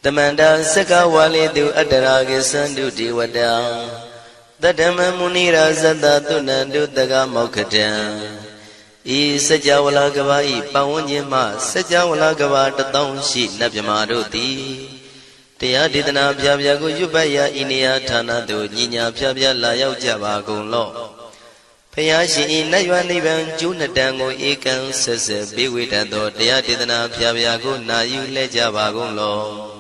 Tamanda Saka Wali do Adaragi Sandu Diwada Tadama Munira Zada Tunandu Daga Mokatan E Sajawala Gavai Pawanyama Sajawala Gava Tatong Shi Nabyamaroti Tia Didana Pyago Yubaya Inia Tana do Nina Pya Layao Java Gonlo Payashi Nayanivan Junadango Ekan Sese Biwitado Tia Didana Pyago Nayu Lejava Gonlo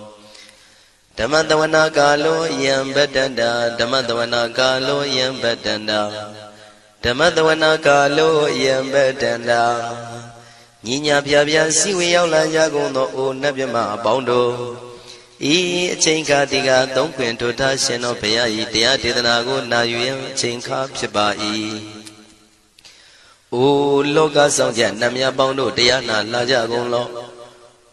Damandawana Galo Yam Bedanda Damandawana Galo Yam Bedanda Damandawana Galo Yam Bedanda Nina Pya Siwi Yaula Yagono O Nabyama Bondo E Chinka Diga Don't Quint to Tashin of Payai Tia Didanago Nayu Chinka Pibai O Loga Sonja Namya Bondo Diana Laja Gonlo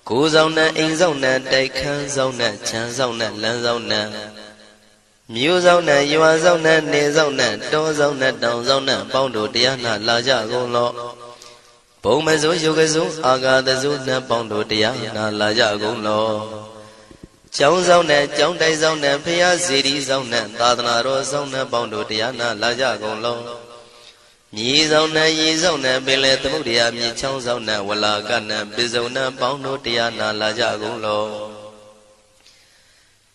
Kuzona, Inzona, Daikan Zona, Chanzona, Lanzona Musona, Yuazona, Nezona, Dozona, Donzona, Bondo, Diana, Laja Gonlo Bomazo, Yogazo, Aga, the Zuna, Bondo, Diana, Laja Gonlo Chonzona, Chondazona, Pia City Zona, Tadana Rosona, Bondo, Diana, Laja Gonlo Yizona, Yizona, Billet, Mudia, Michonzona, Walagana, Bizona, Bondo, Diana, Laja Gonlo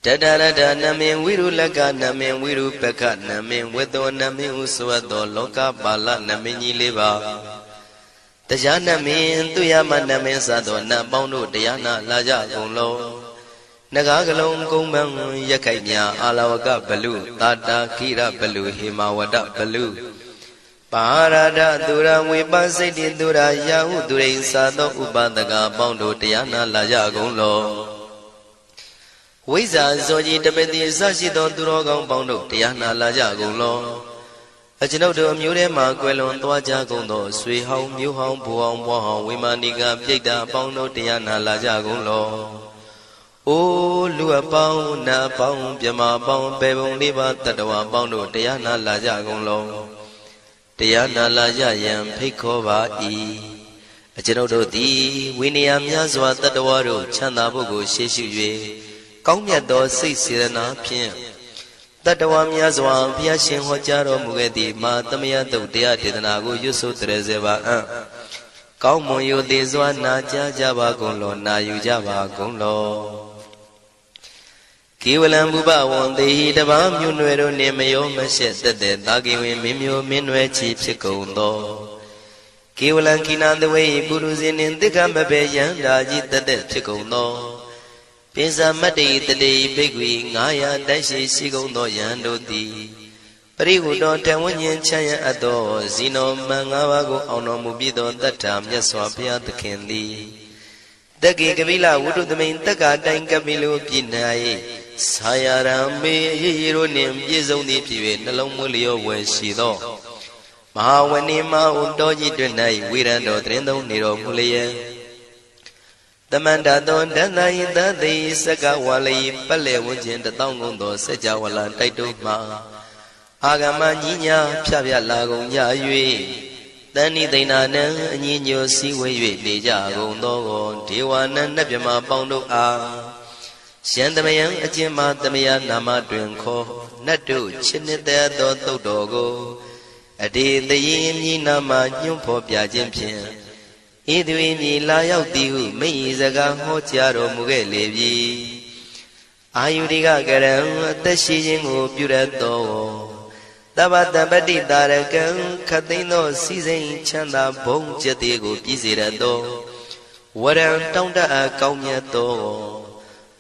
Tadada, Namin, Wiru Laga, Namin, Wiru Peka, Namin, Wedo, Namin, Uswado, Loka, Bala, Namini Liva Tajana Min, Tuyama, Namin Sado, Nabondo, Diana, Laja Gonlo Nagagalong Kumbang, Yakanya, Alawaka Balu, Tata, Kira Balu, Himawada Balu Parada Dura Wibasiti Dura Yahu Durain Sado Ubadaga Bondo Diana Laja Gonlo Wiza Zoji Tabeti Sashito Durogang Bondo Diana Laja Gonlo Ajinodo Murema Quelon Toaja Gondo Sui Hong Mu Hong Buong Wahong Wimaniga Pita Bondo Diana Laja Gonlo O Lua Pong Na Pong Pyama Pong Pebong Liba Tatawa Bondo Diana Laja Gonlo Diana Laja Yam Pikova E. A Genodo D. Winniam Yazwa Tatawaru, Chanabugo, Sheshu, Kongyato, 6 Sirana Pian. Tatawam Yazwa, Piashin Hojaro Mugedi, Matamia do Dia Tidanago, Yusu Trezeva. Kaumoyo de Zwana Java Gonlo, Nayu Java Gonlo. Kiwalam Buba one day the Bam Yunuero Nemayo Mashet the Dagi Mimio Minwe Chipsikondo. Kiwalan Kinan the way Buruzin in the Gambabe Yandaji the Chikondo. Pisa Mati the day Big Wing Aya Dashi Sigondo Yando di. Perihudo Tawanyan Chaya Ado Zino Mangawago Ono Mubido that time Yaswapia the Kendi. The Gigavila would do the main Taka Dankabilu Pinai. Sayarame Yironim Yizoni Pive Nalomulio Weshido Mahawanima Undoji Dunai Wirando Trendo Niro Mulia The Mandadon Danai Dadi Saka Wali Pale Wujin the Tongundo Sajawala Taituma Agama Nina Pavia Lago Yayui Dani Dinana Nino Siwe Deja Gondo Tiwana Nabima Bondo A Shandamayan Ajima Damaya Nama Drinko Nadu Chinita do Dogo Adi the Yin Nama Yumpo Piajimpian Idwini Layao Diu Meizaga Hotiaro Mugelevi Ayudiga Garam Tashijingu Purato Tabata Badi Darakan Katino Season Chanda Bong Jatigo Pizirado Waran Tonda Kaumyato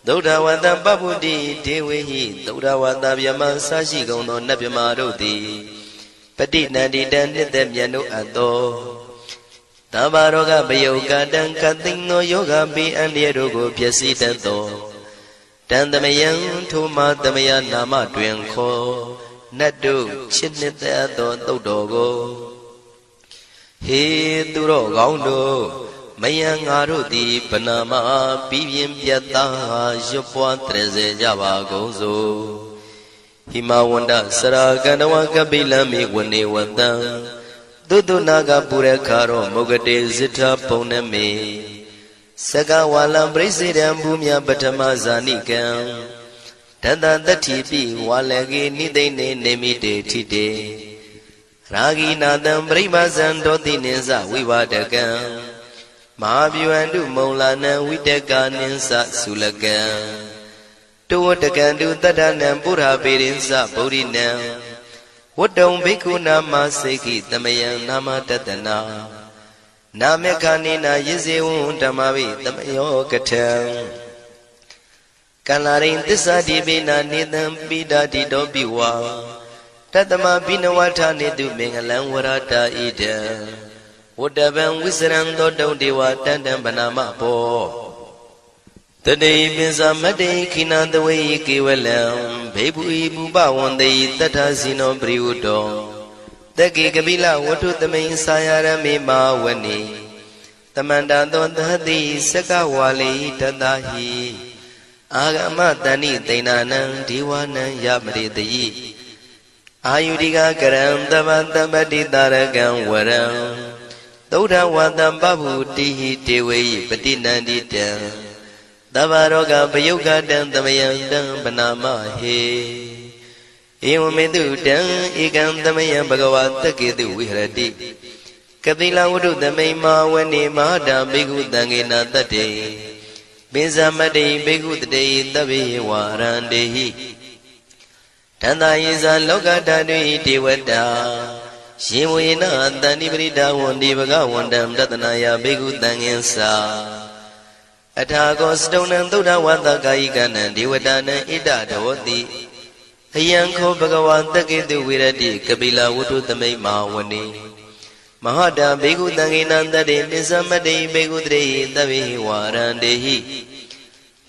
Dodawada Babudi, Dewi, Dodawada Yama Sashi Gono Nabimarodi, Petit Nadi Dandit them Yano Ado Tabaroga Bayoga Dan Katino Yoga Be and Yerogo Piasi Tanto Tandamayan Tuma Damaya Nama Dwenko Nadu Chinita Dodogo He Duro Gondo Mayang Arudi Panama Pivian Piata Jopua Treze Java Gozo Himawanda Saraganawa Kabilami Wani Wanda Dudu Naga Purekaro Mogade Zita Poneme Saka walam presidam bumya batama zanikam Tata tatipi walagi nidene nemite tite Ragi nadam brahmazan doti ninsa vivadakam Mahabhyuandu maulana vidaka ninsa sulakam Tuwatakandu tadanam pura pirinsa bodhinam Wadam bhikkhu nama seki tamayam nama tatana Namekanina yizewun dhammavi tamayo katam Kalarin tissa dibina nidam pidadi dobiwa Tatama binawata nidu mengalam warata idam Wadabam wisram dodam dewa tandam banama po Tadei pinsa madei kinandawai kevalam Bhebu ibu bawandai tata sino priyudam Taki kabila watu tamay sayarami mawani Tamanda dondhati saka wali tatahi Agama tani tainanang diwanang yamritayi Ayudika karam tabantabati tarakam waram Tauda watam babu tihi tewayi patinanditam Tavaroga payukadam tamayandam panamahe Ewamedu dang ikam tamayam bhagavata kedu vihrati Kapila wudu tamay mawani mahada bhikkhu tangena tate Binsamati bhikkhu tate tabi warandehi Tanda yisa loka tadui devata Shivuyena tani prita wandi bhagavandam tatanaya bhikkhu tangensa Athago stonam tuda vata kayikanam devatanam ita dhavati Ayanko bhagavan taketu virati kapila wutu tamay mawani Mahada bhikkhu tangena tate nisamati bhikkhu tate tabi warandehi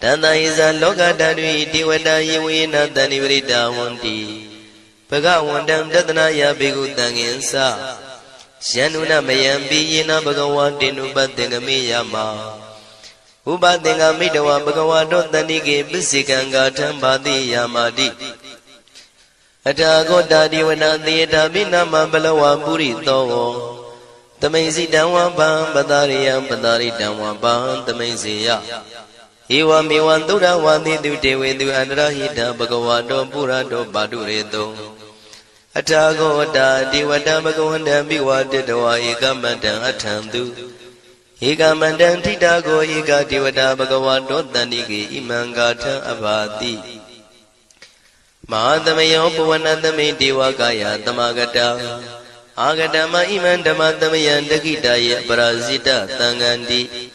Tanda isa loka tadui devata yivuyena tani prita wandi Bhagavandam tatanaya bhikkhu tangensa Syanuna mayampi yena bhagavan tinupatengami yama Upatenga midawa bhagavato tanike pisikanga thambati yamati Athago dadiwana thiyata binama balawa puri togo Tamaisi damwa bham padariyam padaritamwa bham tamaisiya Ewa mewan tuda wandi tu dewetu andrahita bhagavato purato padureto Athago dadiwata bhagavandam biwaditawa ekamantam athantu Ekamandam titago eka devata bhagavato tanike imangatha abhati Mahadamayo puvanatame devakaya tamagata Agatama iman dhamatamayan dakitaya parasita tangandi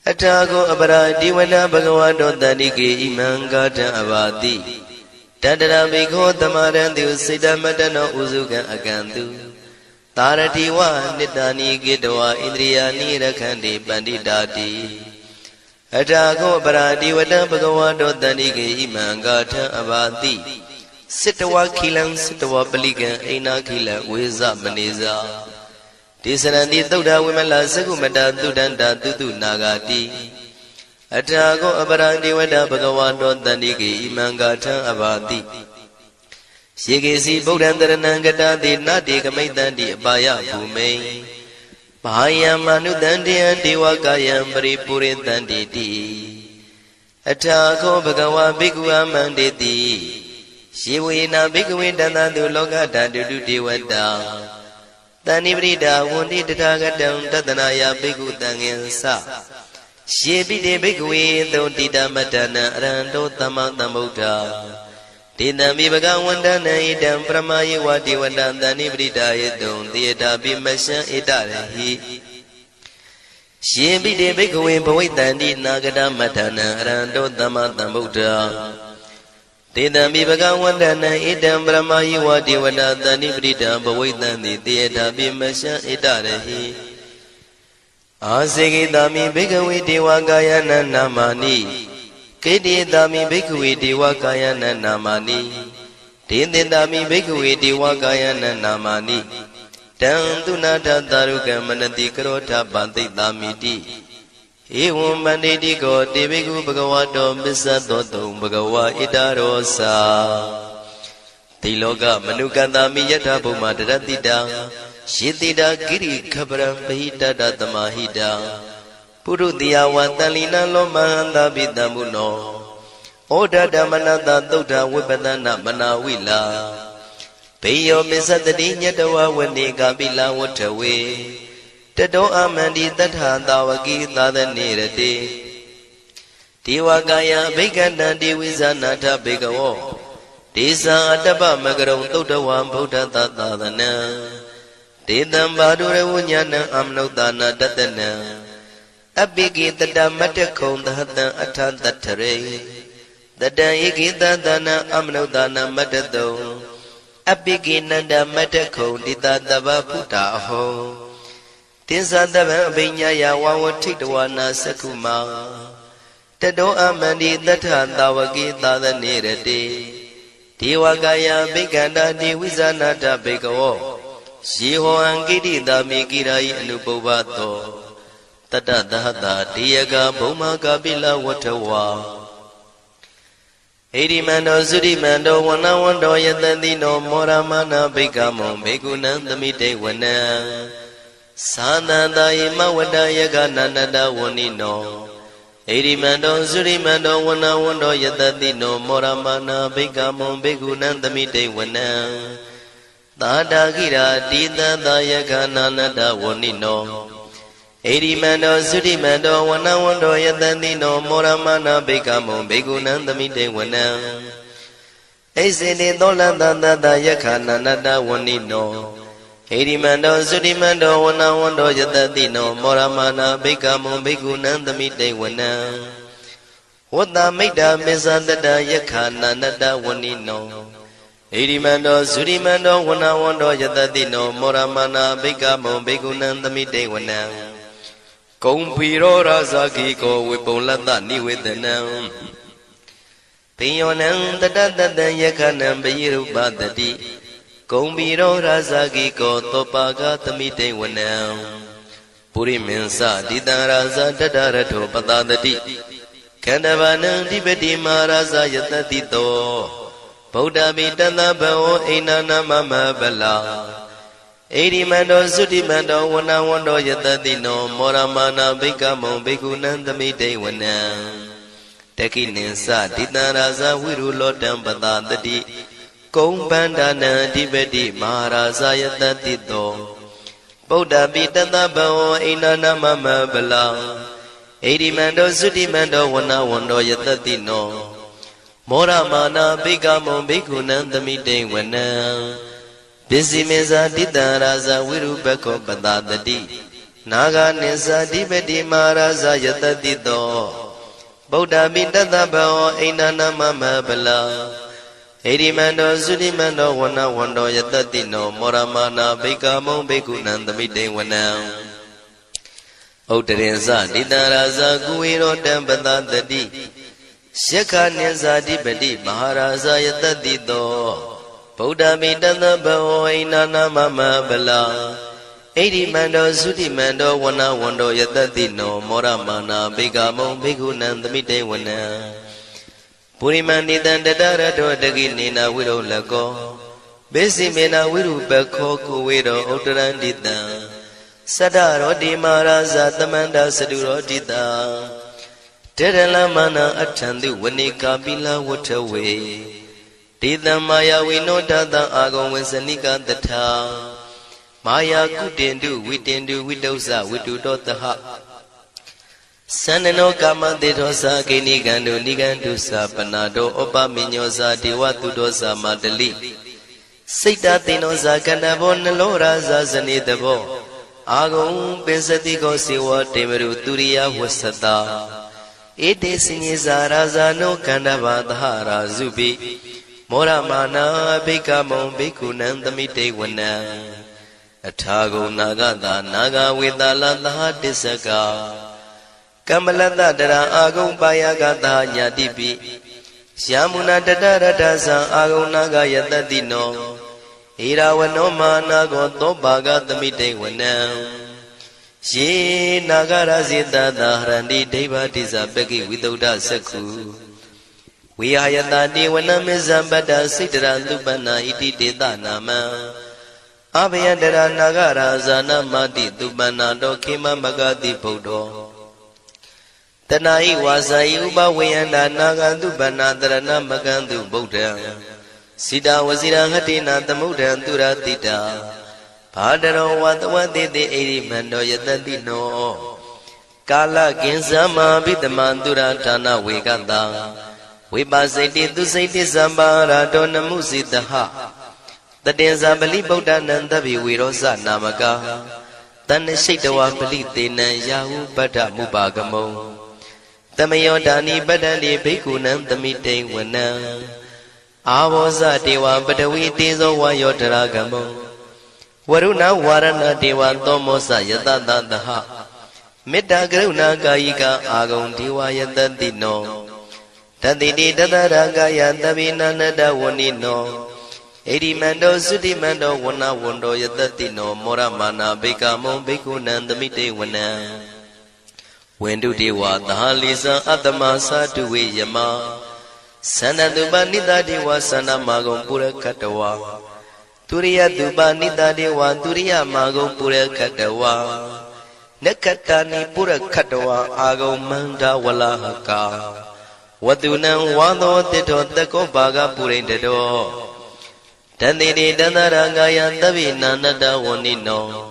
Athago apara devata bhagavato tanike imangatha abhati Tadara bhikho tamarantu siddhamatano usukan akantu Taratiwa nitani gidwa indriyani rakhandi panditati Athago paradivata bhagavato tanike imangatha abhati Sittawa khilam sittawa palikan aina khila veza maneza Tisaranti tuddha vimala sakumata tuddhanta tutu nagati Athago paradivata bhagavato tanike imangatha abhati Shikesi Bodhantaranang Gatati Nati Kamaitanti Apaya Bhume Bhayam Manutantiyan Devakayam Paripuritanti Ti Athago Bhagava Bhikkhu Amanditi Shivuyena Bhikkhu Tantatu Lokatatu Devata Tani Prita Wundi Tathagatam Tatanaya Bhikkhu Tangensa Shivite Bhikkhu Totita Matana Aranto Tamatambuddha Tidami bhagavandana idam pramaye vati vandantani pritayedum tiyata bimasya itarehi Shimbide bhikkhave bhavaitanti nagata matana aranto tamatambuddha Tidami bhagavandana idam pramaye vati vandantani prita bhavaitanti tiyata bimasya itarehi Asekitami bhikkhave devakayana namani Kedidami bhikkhave devakayana namani Tindindami bhikkhave devakayana namani Tantunata tarukam manati karota pantitamiti Evam banditi ko te bhikkhu bhagavato missadoto bhagava itarosa Tiloka manukantami yatha bhuma daratita Shitita giri khaparam pahita tamahita ပုရုတိယဝတန်လီနံလောမဟန္တာပိတံမုနောဩဒဓမ္မနတသုဒ္ဓဝိပဒနာမနာဝိလာဘေယောမစ္စတတိညတဝဝနေကပိလဝထဝေတတောအမန္တိတထသာဝကိသာသနေရတိဒေဝကာယဘိက္ခန္တံဒေဝိဇာနာထဘေကဝောဒေဇာအတ္တပမကရုံသုဒ္ဓဝံဗုဒ္ဓသာသနံဒေတံဘာဒုရဝဉာဏံအမနုဿာနာတတနံအပိကိတတမတ္တခုံသဟတံအထတထရေတတံဧကိတသနာအမနုဿာနာမတ္တတုံအပိကိနန္ဒမတ္တခုံတိတတဗ္ဗဗုဒ္ဓအဟောတင်္ဇတဗံအဘိညာယဝဝထိတဝနာသက္ခုမာတတောအမန္တိတထသာဝကိသာသနေရတိဒေဝကာယဘိက္ခန္တာဒေဝိဇာနာတဘေကဝောယေဟောံကိတိတာမေကိရာယအနုပုဗ္ဗတောတတသဟတာတေယကဘုံမကပိလဝထဝါဣရိမန္တောသုရိမန္တောဝနဝန္တောယတတိနောမောရမနာဘိက္ခမောဘေကုဏံသမိတေဝနံသာသန္တာယမဝတ္တယကနန္တဝဏိနောဣရိမန္တောသုရိမန္တောဝနဝန္တောယတတိနောမောရမနာဘိက္ခမောဘေကုဏံသမိတေဝနံသာတာကိရာတိတသယကနန္တဝဏိနောဣရိမန္တောသုရိမန္တောဝနဝန္တောယတတိနောမောရမနာဘိက္ခမောဘေကုဏံသမိတေဝနံဣစေတေသောလတသတယခနန္တဝဏိနောဣရိမန္တောသုရိမန္တောဝနဝန္တောယတတိနောမောရမနာဘိက္ခမောဘေကုဏံသမိတေဝနံဝတ္တမိတ္တမေဇတတယခနန္တဝဏိနောဣရိမန္တောသုရိမန္တောဝနဝန္တောယတတိနောမောရမနာဘိက္ခမောဘေကုဏံသမိတေဝနံကုံဖီရောရာဇာကိကောဝေပုံလတ္တနိဝေဒနံပိယောနံတတတတံယခနံပယိရုပတတိကုံဖီရောရာဇာကိကောသောပါကသမိတေဝနံပုရိမင်းစတိတံရာဇာတတရထောပတတတိခန္ဓဗနံဓိပတိမာရာဇာယတတိတောဗုဒ္ဓပိတသဗ္ဗဝဣန္ဒနာမမဗလာဣရိမန္တောသုတိမန္တောဝနဝန္တောယတတိနောမောရမနာဘိက္ခမောဘေကုဏံသမိတေဝနံတခိနိသတိတံရာဇဝိရုလောတံပတတတိကုံပန္ဒနံအဓိပတိမဟာရာဇယတတိတောဗုဒ္ဓပိတသဗ္ဗဝဣန္ဒနာမမဗလာဣရိမန္တောသုတိမန္တောဝနဝန္တောယတတိနောမောရမနာဘိက္ခမောဘေကုဏံသမိတေဝနံပစ္စည်းမေဇာတိတံရာဇဝိရုပခောပတတတိနာဂနိသဓိပတိမဟာရာဇယတတိတောဗုဒ္ဓပိတသဗ္ဗဝဣန္ဒနာမမဗလာဣရိမန္တောသုတိမန္တောဝနဝန္တောယတတိနောမောရမနာဘိက္ခမောဘေကုဏံသမိတေဝနံဥတ္တရင်စတိတံရာဇကုဝေရောတံပတတတိယက္ခနိသဓိပတိမဟာရာဇယတတိတောဗုဒ္ဓမိတသဗ္ဗဝဣန္ဒနာမမဗလာဣရိမန္တောသုတိမန္တောဝနဝန္တောယတတိနောမောရမနာဘိက္ခမောဘေကုဏံသမိတေဝနံပုရိမန္တိတံတတရတောတကိနေနဝိရုလကောဘေစီမေနဝိရုပခောကုဝေရောဥတ္တရန္တိတံသတ္တရောတိမာရာဇသမန္တသတုရောတိတံတေရလမနာအထံတုဝနေကာပိလဝထဝေဒေတံမာယာဝိနောတတံအာဂုံဝေစနိကတထာမာယာကုတင်တုဝိတင်တုဝိတုဇဝိတုတောတဟသန္နနောကာမတေသောသာကိနိကံတုနိကံတုသာပနာတောဩပမိညောသာဒေဝတုတောသာမတလိစိတ်တသေနောသာကန္တဘောနလောရာဇာဇနေတဘောအာဂုံပင်စတိကောစေဝတေမရုသူရိယဝဆတာဧတေစညေဇာရာဇာနောကန္တဘာသဟရာဇုပိမောရမနာဘိက္ခမောဘေကုဏံသမိတေဝနံအထာဂုံနာဂတာနာဂဝေတာလသဟတစ္စကကမ္မလတတရအာဂုံပါယကတာညာတိပိယမုနာတတရတသံအာဂုံနာဂယတတိနောဣရာဝနောမာနာကောသောဘာဂသမိတေဝနံယေနာဂရဇိတသာဟရန္တိဒိဗ္ဗတိဇပကိဝိတုဒ္ဓသက္ခုဝိဟာယတတိဝနမေဇံပတ္တစိတ္တရသုပနာဣတိတေတနာမံအဘယတရနာဂရာဇာနမတိသုပနာတောခေမမဂတိဗုဒ္ဓော Tanai wasai uba wayanda nagandu banadarana magandu Buddha Sida wasira hatina tamuda turatita Padaro watawati de erimando yatadino Kala kinsama bitamandura tana weganda Vipasiti tu saiti sambara dona musitaha Tadenza bali Buddha nandabi virosa namaka Tane shaitawa bali tena yahu pada mubagamo Tamayodani badani bhikkhunan tamite wana Avosa dewa badawi tezo vayotaragamo Varuna varana dewa tomosa yatadadaha Metta karuna kayika agam dewa yatadino Taditi tadaragaya tavinanada vanino Erimando sudimando wana wando yatadino Moramana bhikamo bhikkhunan tamite wana Wendu dewa tahalisa atama saduwe yama Sanatuba nida dewa sana magam pura katawa Turiya duba nida dewa turiya magam pura katawa Nakatani pura katawa agam manda walahaka Wadunan wado tito tako baga pura dedo Tandiri dandarangaya tabi nanada wanino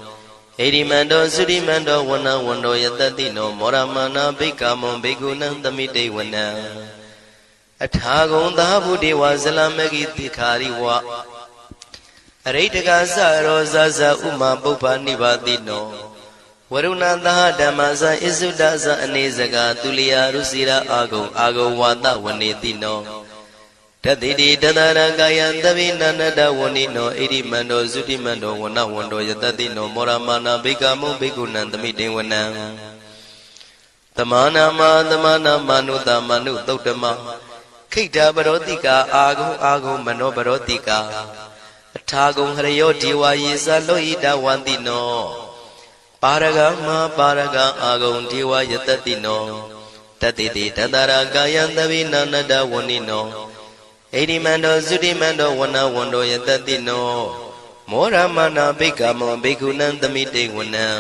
Erimando sudimando wana wando yatadino Moramana bhikamo bhikkhunan tamite wana Athagon dahabu dewa salamagi tikhari wa Aritaka saro zaza uma bhupa nivadino Varuna daha dhammasa isudasa anesaga tuliya rusira agam wata vanetino Taditi tadaragaya tavinanada vanino Erimando sudimando wana wando yatadino Moramana bhikamo bhikkhunan tamite wana Tamana manuta manu tautama Kita barotika agam mano barotika Athagam harayo dewa yesa lohita wantino Paraga agam dewa yatadino Taditi tadaragaya tavinanada vanino Erimando sudimando wana wando yatadino Moramana bhikamo bhikkhunan tamite wana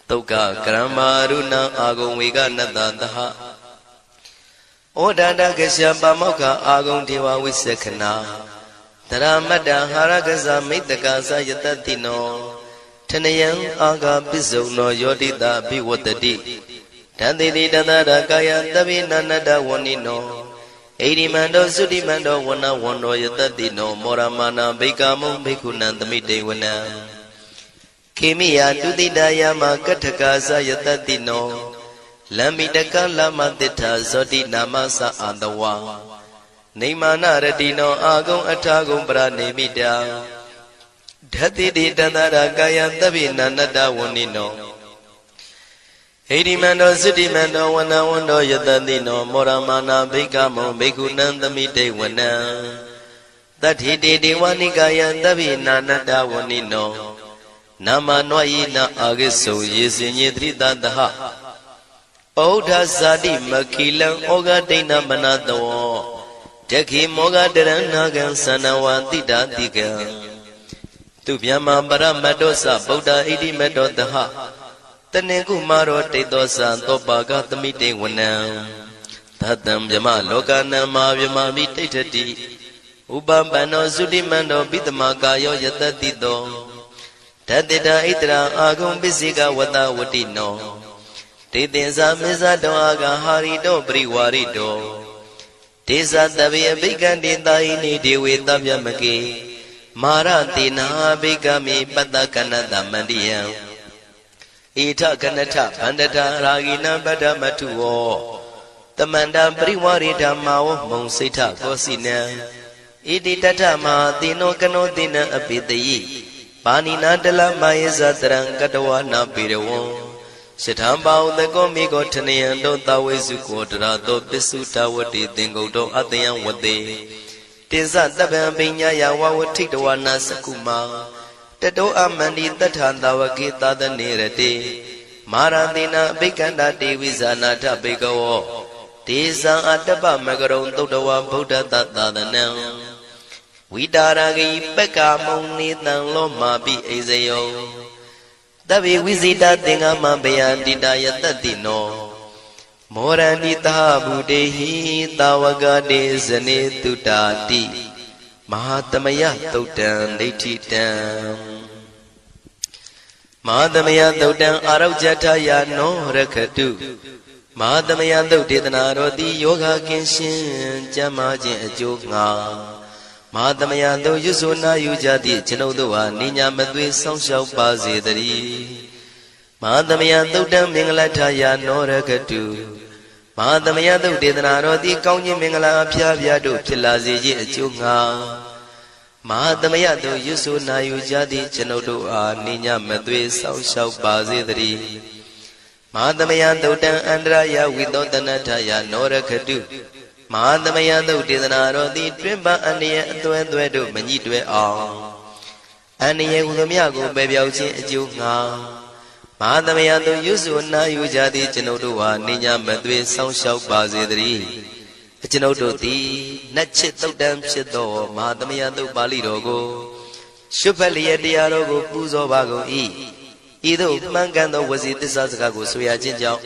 Tauka karamaruna agam vega nadadaha Odada kasyapa mokha agam dewa visakhana Dharamata harakasa mittakasa yatadino Tanayan aga pisauno yodita bhivatati Taditi tadaragaya tavinanada vanino Erimando sudimando wana wando yatadino Moramana bhikamo bhikkhunan tamite wana Kemiya tudidaya ma kathakasa yatadino Lamitaka lama titha zoti namasa andawa Nimana radino agam athagam pranemita Dhatiti tadaragaya tavinanada vanino Erimando sudimando wana wando yatadino Moramana bhikamo bhikkhunan tamite wana Tathiti dewanikaya tavinanada vanino Nama noyina agiso yesinye tridadaha Oudha zati makilang oga dena manadawa Jaki moga deranagan sanawa tidatiga Tupyama paramadosa Buddha iti medodaha Taneku maro tedosa topaga tamite wana Tatam jama lokana ma vyama vititati Ubambano sudimando bitamakayo yatatito Tadita itra agam bisika wata watino Titinsa misa do aga harito priwarito Tisa tabi abhikandi taini dewe tabyamaki Mara tina abhikami patakanata mandiyam Ita kanata pandata ragina padamatuo Tamanda priwarita mao monsita kosina Iti tata ma tino kano tina abhitayi Panina dala mayesa terang katawa na pirawo Sithambao theko miko thanayan do tawesu kodra do pisu tawati tingo do atayan wate Tinsa taban pinya yawa watiktawa na sakuma Tato amandi tathandawaki tadanirate Marantina bhikanda devizana tabikawo Tisa atapa magaron todawa buddha tatadanam Vidaragi peka muni tang loma bi ezayo Tabi visita tinga mabaya didaya tatino မောရဏိတာဗုတေဟိတာဝကတေဇနေတုတာတိမဟာသမယသုတ်တံဒိဋ္ဌိတံမဟာသမယသုတ်တံအာရောဇထယာနောရခတုမဟာသမယသုတ်ဒေသနာတော်သည်ယောဂကင်းရှင်းကျမ်းမာခြင်းအကျိုးငှာမဟာသမယသုတ်ရွတ်ဆိုနာယူကြသည့်ကျွန်ုပ်တို့ဟာနိညာမသွေဆောင်းလျှောက်ပါစေတည်းမဟာသမယသုတ်တံမင်္ဂလထယာနောရခတုမဟာသမယသုတ်ဒေသနာတော်သည်ကောင်းခြင်းမင်္ဂလာအဖျားဖျားတို့ဖြစ်လာစေခြင်းအကျိုးငှာမဟာသမယသုတ်ရွတ်ဆိုနာယူကြသည့်ကျွန်ုပ်တို့အားနိညာမသွေဆောင်းလျှောက်ပါစေတည်းမဟာသမယသုတ်တံအန္တရာယဝိသောတနထယာနောရခတုမဟာသမယသုတ်ဒေသနာတော်သည်တွင်ပန်းအန္တရာယ်အသွဲသွဲတို့မညှိတွဲအောင်အန္တရာယ်ဟူသည်များကိုပယ်ပြောက်ခြင်းအကျိုးငှာမဟာသမယသုတ်ရွတ်ဆိုနာယူကြသည့်ကျွန်ုပ်တို့ဟာနိညာမသွေဆောင်းလျှောက်ပါစေတည်းကျွန်ုပ်တို့သည်နတ်ချစ်သုတ်တံဖြစ်သောမဟာသမယသုတ်ပါဠိတော်ကိုရှုဖတ်လျက်တရားတော်ကိုပူဇော်ပါကုန်၏ဤသို့မှန်ကန်သောဝစီသစ္စာစကားကိုဆိုရခြင်းကြောင့်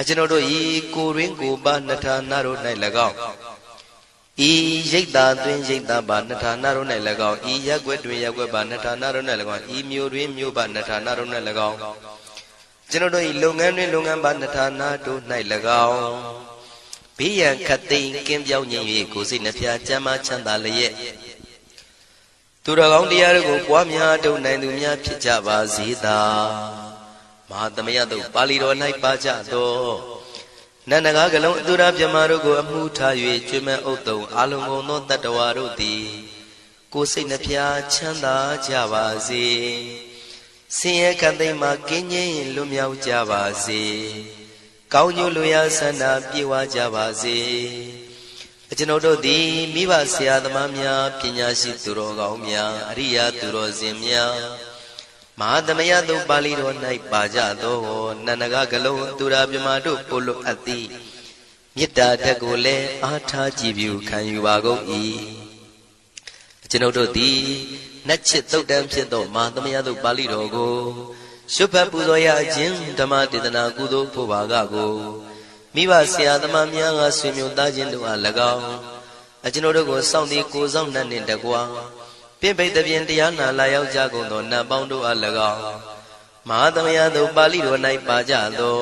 ကျွန်ုပ်တို့ဤကိုရင်းကိုပါနှထာနာတို့၌၎င်းဤရိတ်တာတွင်ရိတ်တာပါနှထာနာတို့၌၎င်းဤရက်ွက်တွင်ရက်ွက်ပါနှထာနာတို့၌၎င်းဤမြို့တွင်မြို့ပါနှထာနာတို့၌၎င်းကျွန်ုပ်တို့ဤလုပ်ငန်းတွင်လုပ်ငန်းပါနှထာနာတို့၌၎င်းဘေးရန်ခတ်သိမ်းကင်းပြောင်းခြင်း၍ကိုယ်စိတ်နှဖျားချမ်းသာချမ်းသာလျက်သူတော်ကောင်းတရားတို့ကိုပွားများထုတ်နိုင်သူများဖြစ်ကြပါစေသာမဟာသမယသုတ်ပါဠိတော်၌ပါကြသောနန္ဒကားကလုံးအတုရပြမတို့ကိုအမှုထား၍ကျွေးမဲ့ဥတုံအာလုံကုန်သောတတ္တဝါတို့သည်ကိုယ်စိတ်နှဖျားချမ်းသာကြပါစေဆင်းရဲခတ်သိမ်းမှကင်းငြိမ်းလွတ်မြောက်ကြပါစေကောင်းကျိုးလိုရာဆန္ဒပြေဝကြပါစေကျွန်ုပ်တို့သည်မိဘဆရာသမားများပညာရှိသူတော်ကောင်းများအရိယာသူတော်စင်များမဟာသမယသုတ်ပါဠိတော်၌ပါကြသောနန္ဒကကလုံးသူရာပြမတို့ပို့လို့အပ်သည်မေတ္တာဓာတ်ကိုလည်းအားထားကြည်ပြုခံယူပါကုန်၏ကျွန်ုပ်တို့သည်နတ်ချစ်သုတ်တံဖြစ်သောမဟာသမယသုတ်ပါဠိတော်ကိုရှုဖတ်ပူဇော်ရခြင်းဓမ္မဒေသနာကုသိုလ်ဖို့ပါကကိုမိဘဆရာသမားများကဆွေမျိုးသားချင်းတို့အား၎င်းကျွန်ုပ်တို့ကိုစောင့်တည်ကိုစောင့်နှံ့နှင့်တကွာပြင့်ပိတ်သဖြင့်တရားနာလာရောက်ကြကုန်သောနတ်ပေါင်းတို့အား၎င်းမဟာသမယသုတ်ပါဠိတော်၌ပါကြသော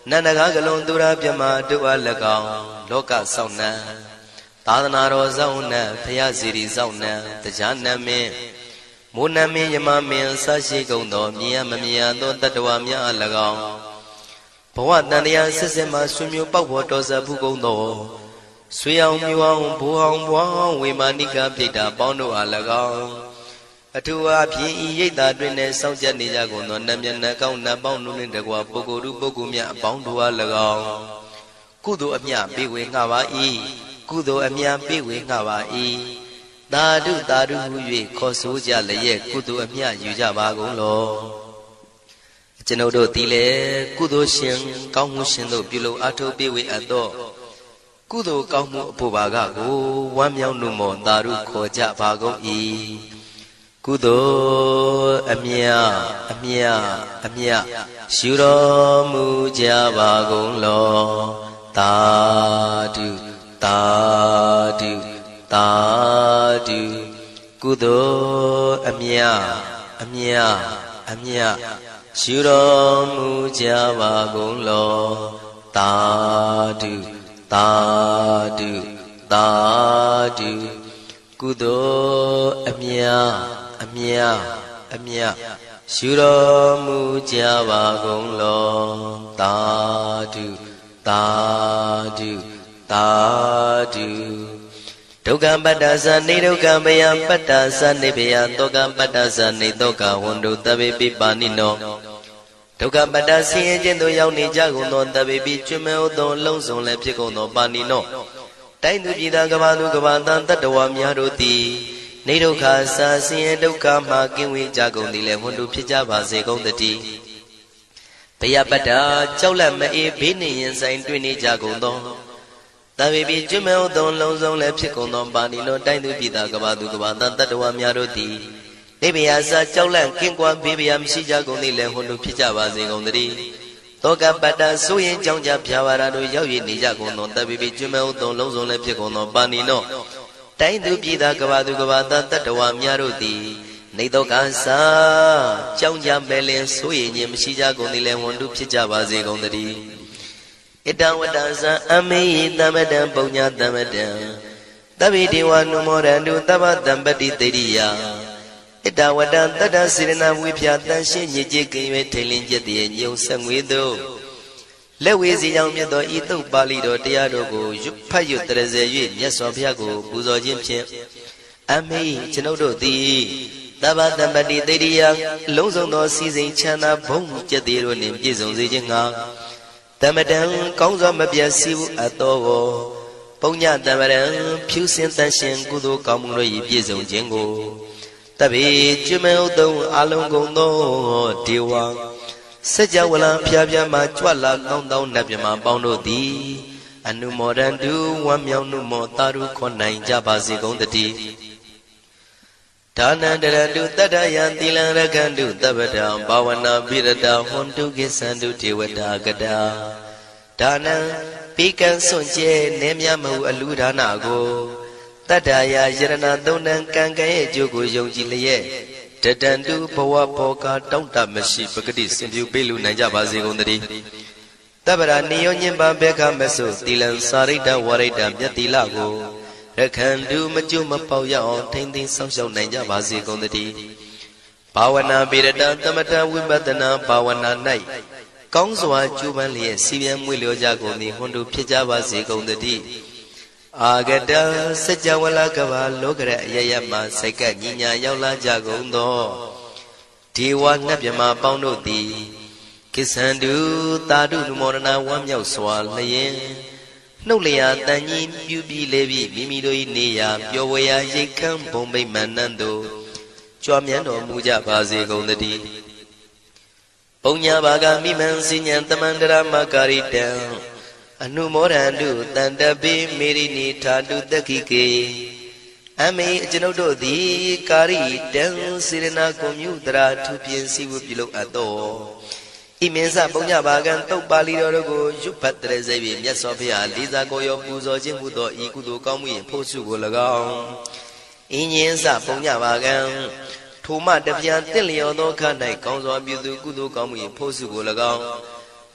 နန္ဒကားကလုံးသူရာပြမတို့အား၎င်းလောကစောင့်နှံသာသနာတော်စောင့်နှံဖရာစီရီစောင့်နှံတရားနတ်မင်းမိုးနမင်းယမမင်းဆရှိကုန်သောမြင်ရမမြင်ရသောတတ္တဝါများအား၎င်းဘဝတန်တရားဆက်ဆက်မှဆွေမျိုးပေါက်ဖို့တော်စပ်ဖူးကုန်သောဆွေအောင်မျိုးအောင်ဘိုးအောင်ဘွားအောင်ဝေမာနိကပြိတ္တာပေါင်းတို့အား၎င်းအထူးအားဖြင့်ဤရိတ်တာတွင်နဲ့စောင့်ကြနေကြကုန်သောနတ်မြတ်နတ်ကောင်းနတ်ပေါင်းတို့နှင့်တကွာပုဂ္ဂိုလ်တို့ပုဂ္ဂိုလ်များအပေါင်းတို့အား၎င်းကုသိုလ်အမြပေးဝေငှပါ၏ကုသိုလ်အမြပေးဝေငှပါ၏သာဓုသာဓုဟု၍ခေါ်ဆိုကြလျက်ကုသိုလ်အမြယူကြပါကုန်လောကျွန်ုပ်တို့သည်လည်းကုသိုလ်ရှင်ကောင်းမှုရှင်တို့ပြုလို့အထုပ်ပေးဝေအပ်သောကုသိုလ်ကောင်းမှုအဖို့ပါကကိုဝမ်းမြောက်နှုတ်မောသာဓုခေါ်ကြပါကုန်၏ကုသိုလ်အမြအမြအမြယူတော်မူကြပါကုန်လောသာဓုသာဓုသာဓုကုသိုလ်အမြအမြအမြယူတော်မူကြပါကုန်လောသာဓုသာဓုသာဓုကုသိုလ်အမြအမြအမြယူတော်မူကြပါကုန်လောသာဓုသာဓုသာဓုဒုက္ခပတ္တသနေဒုက္ခမယပတ္တသနေဘယတောကပတ္တသနေတောကဝန္တုတဗေပိပါဏိနောဒုက္ခပတ္တဆင်းရဲခြင်းသို့ရောက်နေကြကုန်သောတဗေပိကျွမဲဥသောလုံးစုံလည်းဖြစ်ကုန်သောပါဏိနောတိုင်းသူပြည်သားကဘာသူကဘာတန်တတ္တဝါများတို့သည်နေဒုက္ခစာဆင်းရဲဒုက္ခမှကင်းဝေးကြကုန်သည်လည်းဝန္တုဖြစ်ကြပါစေကုန်တည်းဘယပတ္တကြောက်လန့်မအေးဘေးနှင့်ရင်ဆိုင်တွေ့နေကြကုန်သောတဗေပိကျွမဲဥသောလုံးစုံလည်းဖြစ်ကုန်သောပါဏိနောတိုင်းသူပြည်သားကဘာသူကဘာတန်တတ္တဝါများတို့သည်နေဘယစာကြောက်လန့်ကင်းကွာဘေးဘယမရှိကြကုန်သည်လည်းဝန္တုဖြစ်ကြပါစေကုန်တည်း တောကပတ္တဆိုရင်ကြောင့်ကြဖြာပါရာတို့ရောက်ရနေကြကုန်သောတပ်ပိပိကျွမ်းမဲ့ဥသောလုံးစုံလည်းဖြစ်ကုန်သောပါဏိနောတိုင်းသူပြည်သားကဘာသူကဘာသားတတ္တဝါများတို့သည်နေတော့ကစားကြောင့်ကြမဲ့လင်ဆိုရင်ခြင်းမရှိကြကုန်သည်လည်းဝန်တုဖြစ်ကြပါစေကုန်သတည်းဣတံဝတ္တဇံအမေဟိသမတံပုညသမတံသဗ္ဗေဒေဝနုမောရန္တုသဗ္ဗတံပတိတေရိယဣတဝတ္တတတ္တစေရနာဝိဖြာတန်ရှင်းညစ်ကြေးကင်၍ထိန်လင်းကျက်တည်းညုံဆက်ငွေတို့လက်ဝေစီကြောင့်မြတ်သောဤသုတ်ပါဠိတော်တရားတော်ကိုဖတ်ရွတ်တရစေ၍မြတ်စွာဘုရားကိုပူဇော်ခြင်းဖြင့်အမေကျွန်ုပ်တို့သည်သဗ္ဗတံပတိတေရိယလုံးစုံသောစီစဉ်ချမ်းသာဘုံကျက်တည်းတို့နှင့်ပြည့်စုံစေခြင်းငှာတမတံကောင်းစွာမပြတ်စည်းအပ်သောပုညတမရံဖြူစင်တန်ရှင်ကုသိုလ်ကောင်းမှုတို့၏ပြည့်စုံခြင်းကိုတပိကျွမ်းမဲ့ဥသုံးအလုံးကုန်သောဒေဝစัจ java လံဖျားဖျားမှကြွလာကောင်းသောနတ်မြမပေါင်းတို့သည်အနုမောဒန္တုဝမ်းမြောက်နှုမောတာရုခွန်နိုင်ကြပါစေကုန်တည်းဒါနန္တရတုတတ္တယံသီလံရကန္တုသဗ္ဗတံဘာဝနာပိရတဟွန်တုကိသန္တုဒေဝတာကတာဒါနံပိကံစွန့်ကျဲနေမြမဟုအလူဒါနကိုတတ္တယာယရဏသုံးတန်ကံကံရဲ့အကျိုးကိုယုံကြည်လျက်တတန်တုဘဝဘောကတောင့်တမရှိပဂတိစင်ပြုပေးလူနိုင်ကြပါစေကုန်သတည်းတပ္ပရာနိယောညင်ပံဘေခမဆုသီလံစာရိတ္တဝရိတ္တမြတ်တိလကိုရခန္တုမကျွမပေါရအောင်ထိမ့်သိမ်းဆောက်ရှောက်နိုင်ကြပါစေကုန်သတည်းဘာဝနာပိရတသမထဝိပဿနာဘာဝနာ၌ကောင်းစွာကျူးပန်းလျက်စီပြန်မွေလျောကြကုန်သည်ဟွန်တို့ဖြစ်ကြပါစေကုန်သတည်းအာဂတစัจ java လကဘာလောကရအယယမစိတ်ကညီညာရောက်လာကြကုန်သောဒေဝနတ်မြမပေါင်းတို့သည်ကိသန္တုသာဓုနုမောဒနာဝမ်းမြောက်စွာလျင်နှုတ်လျာတန်ကြီးပြုပြီးလေပြီးမိမိတို့၏နေရာပျော်ဝေရာရိတ်ခမ်းဘုံမိတ်မန္တန်တို့ကြွမြန်းတော်မူကြပါစေကုန်သတည်းပုညဘာဂမိမံစိညာတမန္တရမကာရိတံအနုမောဒန္တုတန္တပိမေရိနိထာတုတက္ခိကေအမေကျွန်ုပ်တို့သည်ကာရိတံစေရနာကွန်မြူတရာထူပြင်းစည်းဝပြုလုပ်အပ်သောဣမင်းစပုညဘာဂံတုတ်ပါဠိတော်တို့ကိုရွတ်ဖတ်တရစေပြီးမြတ်စွာဘုရားလေးစားကိုရောပူဇော်ခြင်းမှုသောဤကုသိုလ်ကောင်းမှု၏ဖို့စုကို၎င်းအင်းရင်စပုညဘာဂံထိုမှတပြားတင့်လျော်သောခါ၌ကောင်းစွာပြုသူကုသိုလ်ကောင်းမှု၏ဖို့စုကို၎င်း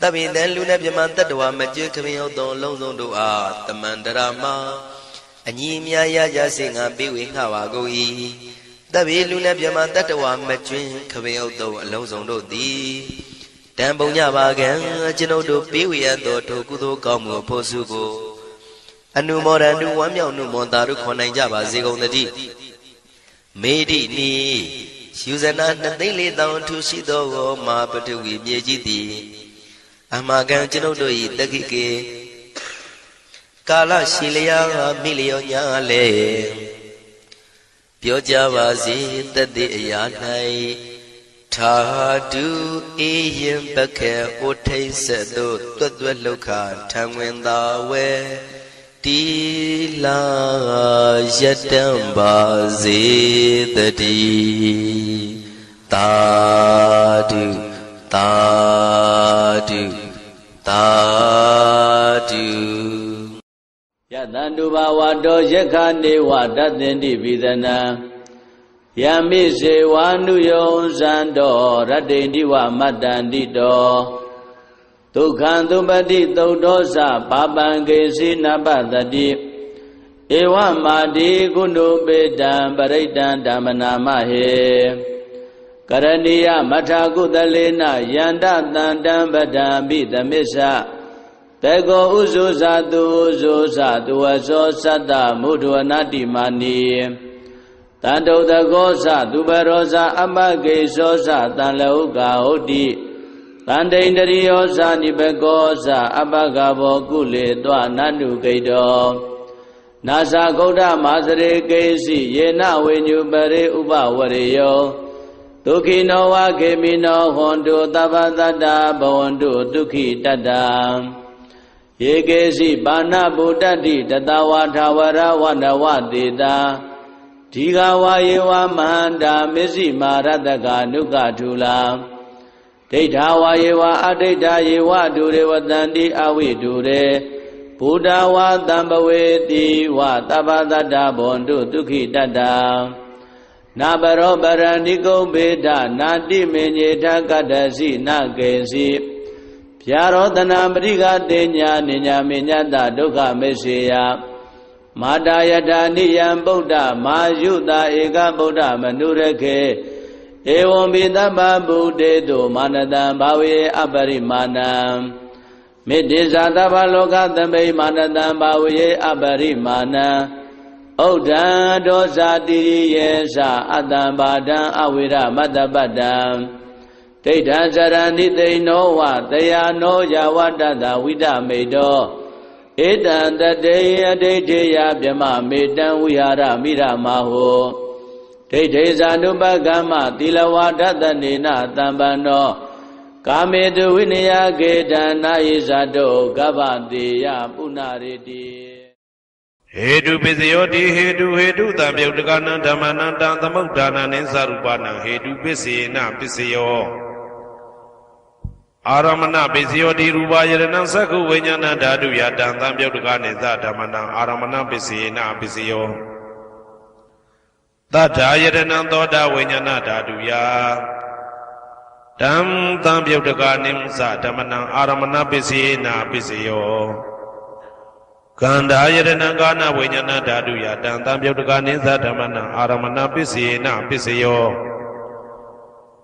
တပိတံလူနဲ့ပြမတတ္တဝါမကျွခမရောက်သောလုံးစုံတို့အားတမန္တရာမအညီအမြရကြစေငါပေးဝေငှပါကုန်၏တပိလူနဲ့ပြမတတ္တဝါမကျွခမရောက်သောအလုံးစုံတို့သည်တံပုံညပါကံကျွန်ုပ်တို့ပေးဝေရသောထိုကုသိုလ်ကောင်းမှုဖို့စုကိုအနုမောဒန္တုဝမ်းမြောက်နှုမောတာတို့ခွန်နိုင်ကြပါစေကုန်သတည်းမေတိနီယူဇနာ2,400,000ထူရှိသောမာပတဝီမြေကြီးသည်အမကံကျွန်ုပ်တို့၏တက္ခိကေကာလရှိလျာမိလျောညာလေပြောကြပါစေတသက်အရာ၌ထာတုအေယံပခေဩထိတ်ဆက်တို့တွတ်တွတ်လောက်ခထံဝင်သာဝဲတီလာယတံပါစေတည်းသာဓုသာဓုသာဓုယတံတုဘာဝတောယက္ခနေဝတသင်္တိပိသနံယမိစေဝါနုယောဇံတော်ရတ္တိတိဝမတ္တန္တိတောဒုက္ခံသုပတိသုတ်သောသပါပံကေစီနပတတိဧဝမာတိကုဏုပေတံပရိတံဓမ္မနာမဟေကရဏီယမထာကုသလေနယန္တတန္တံပဒံပိသမစ္ဆတေကောဥဇုဇာတုဥဇုဇာတုဝသောသတ္တမုဒ္ဒဝနတိမာနီတန္တုတကောသသူပရောဇာအမကေသောသတံလောကဟုတ်တိတန္တိန္တရိယောဇာနိဘကောဇာအပကဘောကုလေတွနန္တုကိတောနာဇာဂௌဒမာစရေကေစီယေနဝေညုပရေဥပဝရေယောဒုက္ခိနောဝခေမိနောဟွန်တုသဗ္ဗတတ္တဘဝန္တုဒုက္ခိတတ္တယေကေစီပါဏဗုဒ္ဓတိတတဝါထာဝရဝနဝတေတာဒီဃဝါယေဝမဟန္တာမစ္စည်းမာရတကနုကထူလာ ဒိဋ္ဌာဝါယေဝအဒိဋ္ဌာယေဝဒုရေဝတန္တိအဝိဒုရေဘုဒ္ဓဝါတံပဝေတိဝသဗ္ဗတတ္တဘောန္တုဒုက္ခိတတ္တနာဘရောပရဏိကုံဘေဒနာတိမေညေထကတ္တစီနကေစီဗျာရောတနာပရိကတေညာနိညာမေညတဒုက္ခမေစေယမာတာယထာနိယံဗုဒ္ဓမာယုတာဧကဗုဒ္ဓမနုရခေဧဝံပိသဗ္ဗဗုဒေတုမာနတံဘာဝေအပရိမာဏံမေတ္တိဇာသဗ္ဗလောကသမိမာနတံဘာဝေအပရိမာဏံဩဒံဒောဇာတိယေသအတ္တံဘာဒံအဝိရမတ္တပတ္တံဒိဋ္ဌံဇရဏိသိဏောဝတယာနောယဝတ္တတဝိဒမေတောဧတံတတေအဒိဋ္ဌေယဗြမမေတံဝိဟာရမိရမဟောဒိဋ္ဌေဇာနုပကမ္မသီလဝါဒတနေနတံပန္နောကာမေတုဝိနယကေတံနာယိဇာတောကဗ္ဗတေယပုဏ္ဏရေတိဟေတုပစ္စယောတိဟေတုတံမြုတ်တကနံဓမ္မနံတံသမုဒ္ဒါနံနိသရူပနံဟေတုပစ္စေနပစ္စယောအာရမဏပစ္စယောတိရူပယရဏံသက္ခုဝိညာဏဓာတုယတံသံမြုတ်တကနိသဓမ္မနံအာရမဏပစ္စေနပစ္စယောသတ္ထာယရဏံသောတာဝိညာဏဓာတုယတံသံမြုတ်တကနိသဓမ္မနံအာရမဏပစ္စေနပစ္စယောကန္ဓာယရဏံကာနဝိညာဏဓာတုယတံသံမြုတ်တကနိသဓမ္မနံအာရမဏပစ္စေနပစ္စယော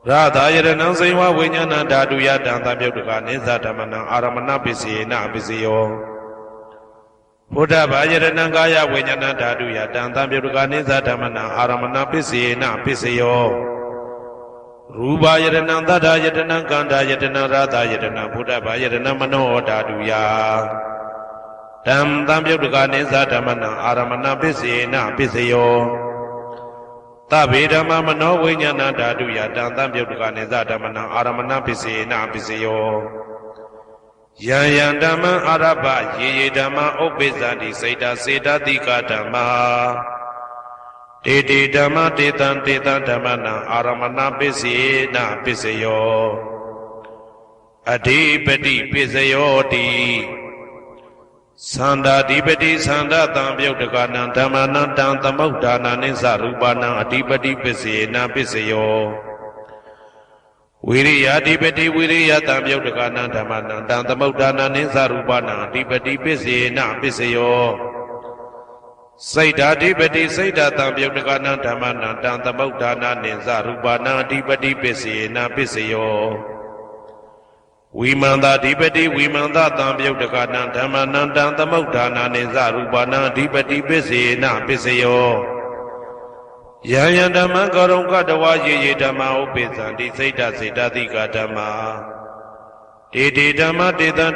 ရာသာယရဏံစေဝဝိညာဏဓာတုယတံသံမြုတ်တကနိသဓမ္မနံအာရမဏပစ္စေနပစ္စယောဘုဒ္ဓဘာယရဏံကာယဝိညာဏဓာတုယတံသံမြုတ်တကနိသဓမ္မနံအာရမဏပစ္စေနပစ္စယောရူပယရဏံသတ္ထာယတနံကန္ဓာယတနံရာသာယတနံဘုဒ္ဓဘာယရဏံမနောဓာတုယတံသံမြုတ်တကနိသဓမ္မနံအာရမဏပစ္စေနပစ္စယောသဗ္ဗေဓမ္မမနောဝိညာဏဓာတုယတံသံမြုတ်တကနိသဓမ္မနံအာရမဏပစ္စေနပစ္စယောယံယံဓမ္မအာရဘယေယေဓမ္မဥပ္ပိသန္တိစိတ်တစေတတိကဓမ္မတေတေဓမ္မတေတံဓမ္မနံအာရမဏပစ္စေနပစ္စယောအဓိပတိပစ္စယောတိသန္တာဓိပတိသန္တာတံပြုတ်တကနံဓမ္မနံတံသမုဒ္ဒါနနိသရူပနံအဓိပတိပစ္စေနပစ္စယောဝိရိယဓိပတိဝိရိယတံပြုတ်တကနံဓမ္မနံတံသမုဒ္ဒါနနိသရူပနံအဓိပတိပစ္စေနပစ္စယောစိတ်ဓာဓိပတိစိတ်ဓာတံပြုတ်တကနံဓမ္မနံတံသမုဒ္ဒါနနိသရူပနံအဓိပတိပစ္စေနပစ္စယောဝိမန္တာဓိပတိဝိမန္တတံပြုတ်တကနံဓမ္မနံတံသမုဒ္ဒါနနိသရူပနံအဓိပတိပစ္စေနပစ္စယောယံယံဓမ္မကရုံကတဝယေယေဓမ္မဥပ္ပိသန္တိစိတ်တစေတသိကဓမ္မတေတေဓမ္မတေတံ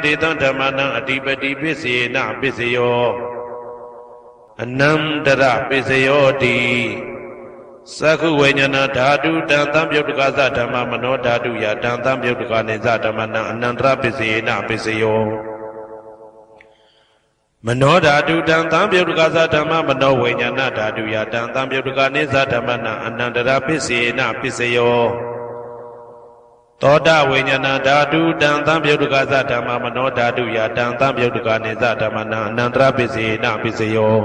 ဓမ္မနံအဓိပတိပစ္စေနပစ္စယောအနန္တရပစ္စယောတိသက္ခုဝိညာဏဓာတုတံသံပြုတ်တကသဓမ္မမနောဓာတုယတံသံပြုတ်တကနိသဓမ္မနံအနန္တရပစ္စေနပစ္စယောမနောဓာတုတံသံပြုတ်တကသဓမ္မမနောဝိညာဏဓာတုယတံသံပြုတ်တကနိသဓမ္မနံအနန္တရပစ္စေနပစ္စယောသောတဝိညာဏဓာတုတံသံပြုတ်တကသဓမ္မမနောဓာတုယတံသံပြုတ်တကနိသဓမ္မနံအနန္တရပစ္စေနပစ္စယော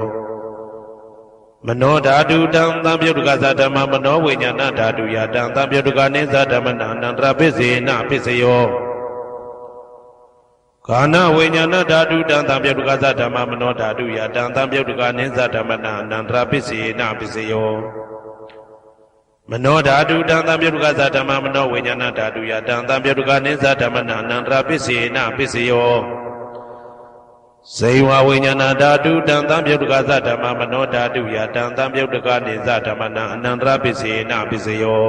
မနောဓာတုတံသံပြုတ်တကသဓမ္မမနောဝိညာဏဓာတုယတံသံပြုတ်တကနိသဓမ္မနံအနန္တရပစ္စေနပစ္စယောကာနဝိညာဏဓာတုတံသံပြုတ်တကသဓမ္မမနောဓာတုယတံသံပြုတ်တကနိသဓမ္မနံအနန္တရပစ္စေနပစ္စယောမနောဓာတုတံသံပြုတ်တကသဓမ္မမနောဝိညာဏဓာတုယတံသံပြုတ်တကနိသဓမ္မနံအနန္တရပစ္စေနပစ္စယောဇေဝဝိညာဏဓာတုတံသံပြုတ်တကသဓမ္မမနောဓာတုယတံသံပြုတ်တကနိသဓမ္မနံအနန္တရပစ္စေနပစ္စယော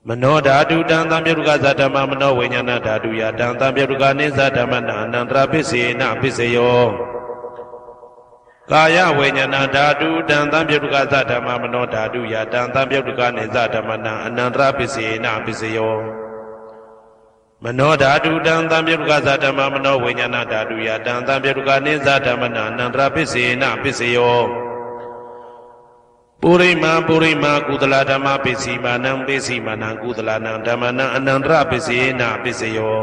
မနောဓာတုတံသံပြုတ်တကသဓမ္မမနောဝိညာဏဓာတုယတံသံပြုတ်တကနိသဓမ္မနံအနန္တရပစ္စေနပစ္စယောကာယဝိညာဏဓာတုတံသံပြုတ်တကသဓမ္မမနောဓာတုယတံသံပြုတ်တကနိသဓမ္မနံအနန္တရပစ္စေနပစ္စယောမနောဓာတုတံသံပြုတ်တကသဓမ္မမနောဝိညာဏဓာတုယတံသံပြုတ်တကနိသဓမ္မနံအနန္တရပစ္စေနပစ္စယော ပုရိမာကုသလဓမ္မပစ္စည်းမာနံပစ္စည်းမာနံကုသလနံဓမ္မနံအနန္တရပစ္စယေနပစ္စယော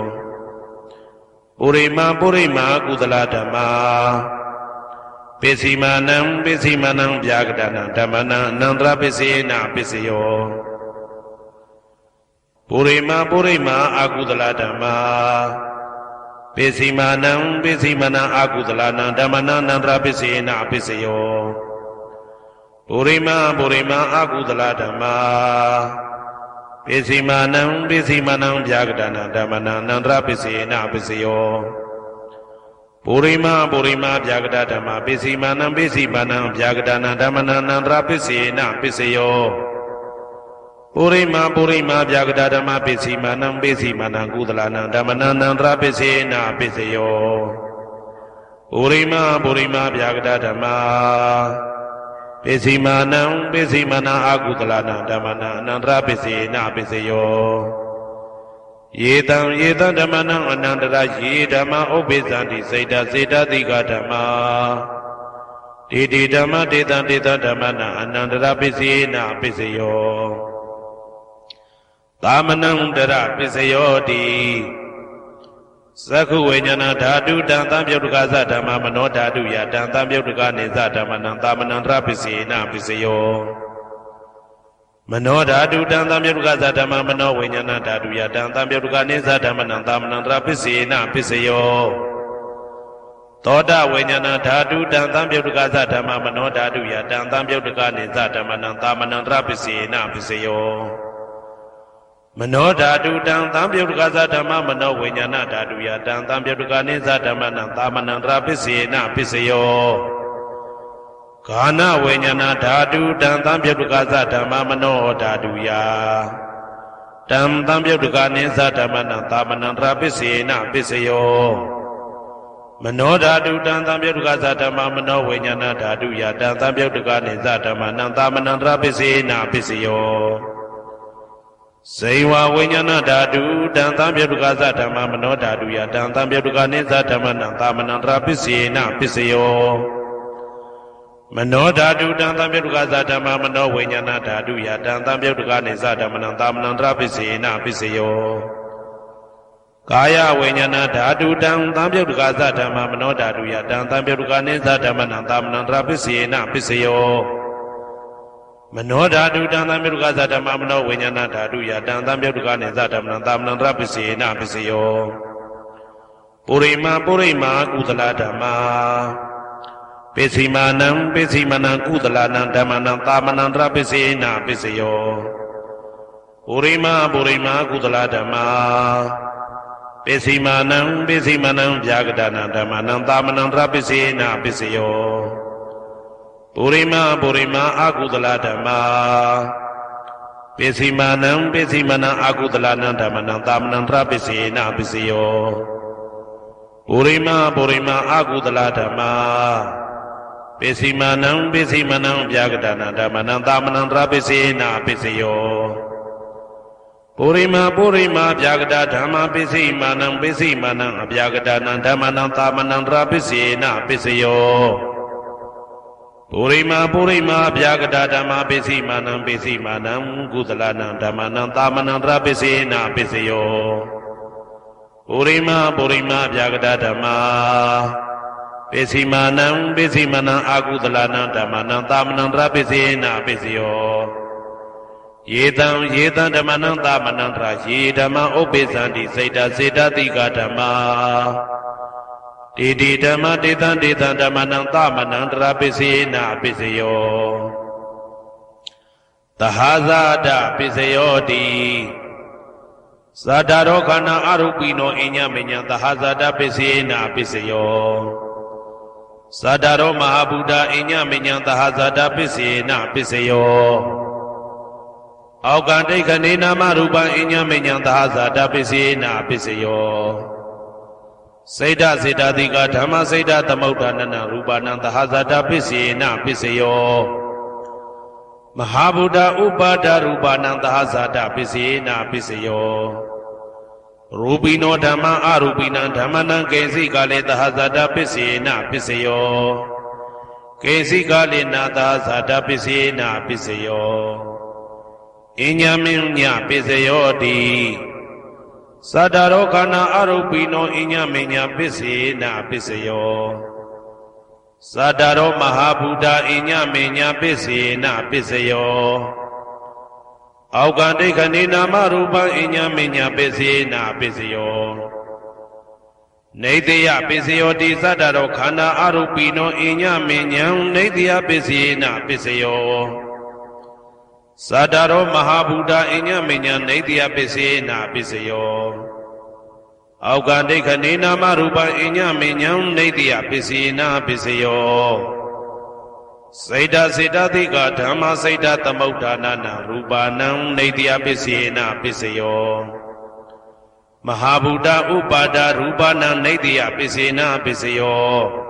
ပုရိမာကုသလဓမ္မာပစ္စည်းမာနံဗျာကတနံဓမ္မနံအနန္တရပစ္စယေနပစ္စယောပုရိမာအကုသလဓမ္မာပစ္စည်းမာနံအကုသလနံဓမ္မနံအနန္တရပစ္စယေနပစ္စယောပုရိမာအကုသလဓမ္မာပစ္စည်းမာနံဗျာကတနံဓမ္မနံအနန္တရပစ္စယေနပစ္စယောပုရိမာဗျာကတဓမ္မာပစ္စည်းမာနံဗျာကတနံဓမ္မနံအနန္တရပစ္စယေနပစ္စယောပုရိမာဗျာကတဓမ္မာပစ္စည်းမာနံကုသလနံဓမ္မနံအနန္တရပစ္စယေနပစ္စယောပုရိမာဗျာကတဓမ္မာပစ္စည်းမာနံအကုသလနံဓမ္မနံအနန္တရပစ္စယေနပစ္စယောယေတံဓမ္မနံအနန္တရယေဓမ္မဥပ္ပိသန္တိစေတသိကဓမ္မာဒေဓမ္မဒေတံဓမ္မနံအနန္တရပစ္စယေနပစ္စယောသာမနံတရပစ္စယောတိသက္ခုဝိညာဏဓာတုတံသံပြုတ်တကသဓမ္မမနောဓာတုယတံသံပြုတ်တကနေသဓမ္မနံသာမနံတရပစ္စယေနပစ္စယောမနောဓာတုတံသံပြုတ်တကသဓမ္မမနောဝိညာဏဓာတုယတံသံပြုတ်တကနေသဓမ္မနံသာမနံတရပစ္စယေနပစ္စယောသောတဝိညာဏဓာတုတံသံပြုတ်တကသဓမ္မမနောဓာတုယတံသံပြုတ်တကနေသဓမ္မနံသာမနံတရပစ္စယေနပစ္စယောမနောဓာတုတံသံပြုတ်တကသဓမ္မမနောဝိညာဏဓာတုယတံသံပြုတ်တကနေသဓမ္မနံသာမနံတရပစ္စယေနပစ္စယောဂာနဝိညာဏဓာတုတံသံပြုတ်တကသဓမ္မမနောဓာတုယတံသံပြုတ်တကနေသဓမ္မနံသာမနံတရပစ္စယေနပစ္စယောမနောဓာတုတံသံပြုတ်တကသဓမ္မမနောဝိညာဏဓာတုယတံသံပြုတ်တကနေသဓမ္မနံသာမနံတရပစ္စယေနပစ္စယောဇေဝဝိညာဏဓာတုတံသံပြုတ်တကသဓမ္မမနောဓာတုယတံသံပြုတ်တကနေသဓမ္မနံသာမနံတရပစ္စယေနပစ္စယောမနောဓာတုတံသံပြုတ်တကသဓမ္မမနောဝိညာဏဓာတုယတံသံပြုတ်တကနေသဓမ္မနံသာမနံတရပစ္စယေနပစ္စယောကာယဝိညာဏဓာတုတံသံပြုတ်တကသဓမ္မမနောဓာတုယတံသံပြုတ်တကနေသဓမ္မနံသာမနံတရပစ္စယေနပစ္စယောမနောဓာတုတံသံပြုတ်တကသဓမ္မမနောဝိညာဏဓာတုယတံသံပြုတ်တကနေသဓမ္မနံသာမနံတရပစ္စယေနပစ္စယောပုရိမာကုသလဓမ္မာပစ္စည်းမာနံကုသလနံဓမ္မနံသာမနံတရပစ္စယေနပစ္စယောပုရိမာကုသလဓမ္မာပစ္စည်းမာနံဗျာကတနံဓမ္မနံသာမနံတရပစ္စယေနပစ္စယောပုရိမာအကုသလဓမ္မာပစ္စည်းမာနံအကုသလနံဓမ္မနံသာမနံတရပစ္စယေနပစ္စယောပုရိမာအကုသလဓမ္မာပစ္စည်းမာနံဗျာကတနံဓမ္မနံသာမနံတရပစ္စယေနပစ္စယောပုရိမာဗျာကတဓမ္မာပစ္စည်းမာနံအဗျာကတနံဓမ္မနံသာမနံတရပစ္စယေနပစ္စယောပုရိမာဗျာကတဓမ္မာပစ္စည်းမာနံကုသလနံဓမ္မနံသာမနံတရပစ္စယေနပစ္စယောပုရိမာဗျာကတဓမ္မာပစ္စည်းမာနံအကုသလနံဓမ္မနံသာမနံတရပစ္စယေနပစ္စယောယေတံဓမ္မနံသာမနံတရယေဓမ္မဥပ္ပိသန္တိစေတသိကဓမ္မာဒေဓမ္မဒေတံဓမ္မနံသာမနံတရပစ္စယေနပစ္စယောသဟာဇာတပစ္စယောတိဇာတာရောခန္ဓာအရူပိနောအညမညံသဟာဇာတပစ္စယေနပစ္စယောဇာတာရောမဟာဗုဒ္ဓအညမညံသဟာဇာတပစ္စယေနပစ္စယောအောက်ကဒိဋ္ဌနေနာမရူပအညမညံသဟာဇာတပစ္စယေနပစ္စယောစေတသိကဓမ္မစေတသမုဋ္ဌာနနရူပနံသဟာဇာတပစ္စယေနပစ္စယောမဟာဗုဒ္ဓဥပါဒရူပနံသဟာဇာတပစ္စယေနပစ္စယောရူပိနောဓမ္မအရူပိနံဓမ္မနံကေစိကလေသဟာဇာတပစ္စယေနပစ္စယော ကေစီကလိနာသာဇာတပစ္စေနာပစ္စယောအညမင်းညပစ္စယောတိသတ္တရောခန္ဓာအရုပိနောအညမင်းညပစ္စေနာပစ္စယောသတ္တရောမဟာဗုဒ္ဓအညမင်းညပစ္စေနာပစ္စယောအောက်ကဒိဋ္ဌနေနာမရူပံအညမင်းညပစ္စေနာပစ္စယောနေတယပစ္စယောတိသတ္တရောခန္ဓာအရုပိနောအညမင်းညံနေတယပစ္စေနာပစ္စယောသတ္တရောမဟာဗုဒ္ဓအညမညနေတယပစ္စေနာပစ္စယောအောက်ကဒိဋ္ဌနေနာမရူပံအညမညံနေတယပစ္စေနာပစ္စယောစေတစေတသိကဓမ္မစေတသမုဋ္ဌာနာနာရူပနံနေတယပစ္စေနာပစ္စယောမဟာဗုဒ္ဓဥပါဒရူပနံနေတယပစ္စေနာပစ္စယော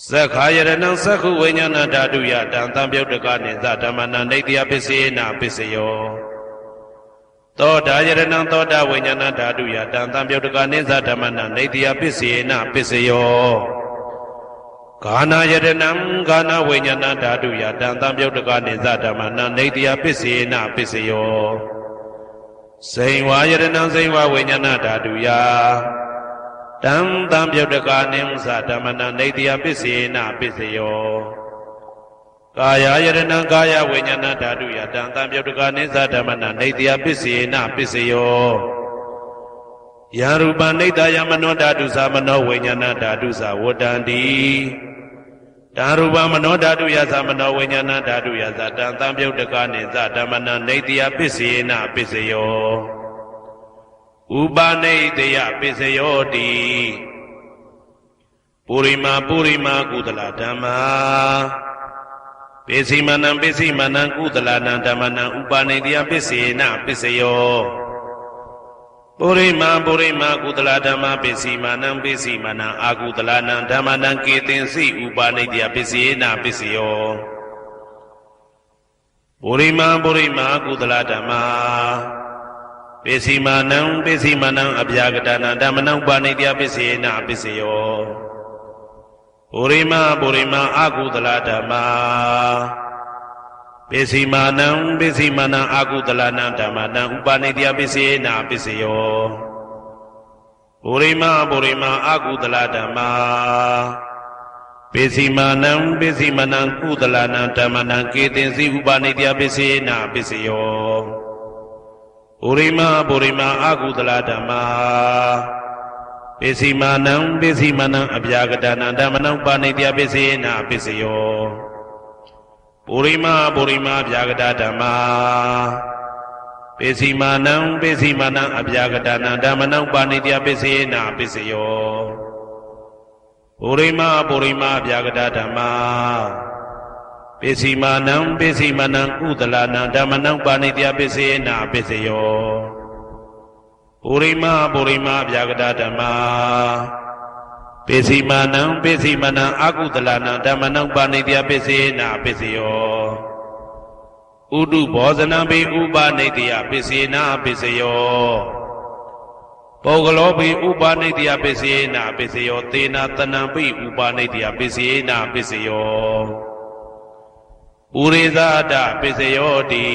သက္ခာယရဏံသက္ခုဝိညာဏဓာတုယတံသံပြုတ်တကနိသဓမ္မနာနေတယပစ္စေနာပစ္စယောသောတာယရဏံသောတာဝိညာဏဓာတုယတံသံပြုတ်တကနိသဓမ္မနာနေတယပစ္စေနာပစ္စယောဂာနာယရဏံဂာနာဝိညာဏဓာတုယတံသံပြုတ်တကနိသဓမ္မနာနေတယပစ္စေနာပစ္စယောစိန်ဝါယရဏံစိန်ဝါဝိညာဏဓာတုယတံသံပြုတ်တကနိသဓမ္မနာနေတယပစ္စေနာပစ္စယောကာယယရဏံကာယဝိညာဏဓာတုယတံသံပြုတ်တကနိသဓမ္မနာနေတယပစ္စေနာပစ္စယောယံရူပနိတယမနောဓာတုသမနောဝိညာဏဓာတုသဝတ္တန္တိတံရူပမနောဓာတုယသမနောဝိညာဏဓာတုယသတံသံပြုတ်တကနိသဓမ္မနာနေတယပစ္စေနာပစ္စယောဥပနိတယပစ္စယောတိပုရိမာကုသလဓမ္မာပိစိမနံကုသလနံဓမ္မနံဥပနိတယပစ္စေနာပစ္စယောပုရိမာကုသလဓမ္မာပိစိမနံအာကုသလနံဓမ္မနံကေတင်စိဥပနိတယပစ္စေနာပစ္စယောပုရိမာကုသလဓမ္မာပိစိမနံအဗျာကတနာဓမ္မနံပါဏိတယပစ္စေနာပစ္စယောပုရိမာအာကုသလဓမ္မာပိစိမနံအာကုသလနံဓမ္မနံဥပါဏိတယပစ္စေနာပစ္စယောပုရိမာအာကုသလဓမ္မာပိစိမနံကုသလနံဓမ္မနံကေတင်စီဥပါဏိတယပစ္စေနာပစ္စယောပုရိမာအာကုသလဓမ္မာပိစိမနံအဗျာကတနာဓမ္မနံပါဏိတယပစ္စေနာပစ္စယောပုရိမာဗျာကတဓမ္မာပိစိမနံအဗျာကတနာဓမ္မနံပါဏိတယပစ္စေနာပစ္စယောပုရိမာဗျာကတဓမ္မာပိစိမနံကုသလနံဓမ္မနံပါဏိတယပစ္စေနာပစ္စယောပုရိမာဗျာကတဓမ္မာပိစိမနံအာကုသလနံဓမ္မနံပါဏိတယပစ္စေနာပစ္စယောဥတုဘောဇနံပိဥပနိတယပစ္စေနာပစ္စယောပုဂ္ဂလောပိဥပနိတယပစ္စေနာပစ္စယောသေနာတနံပိဥပနိတယပစ္စေနာပစ္စယောပုရိသတပစ္စယောတိ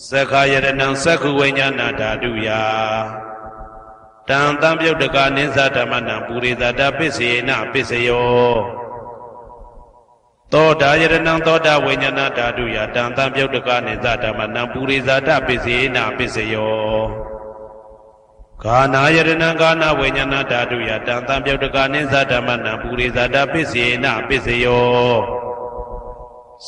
သက္ခာယရဏံသက္ခုဝိညာဏဓာတုယတံသံပြုတ်တကနိသဓမ္မနံပုရိသတပစ္စေနာပစ္စယောသောတာယရဏံသောတာဝိညာဏဓာတုယတံသံပြုတ်တကနိသဓမ္မနံပုရိသတပစ္စေနာပစ္စယောဂာနာယရဏံဂာနာဝိညာဏဓာတုယတံသံပြုတ်တကနိသဓမ္မနံပုရိသတပစ္စေနာပစ္စယော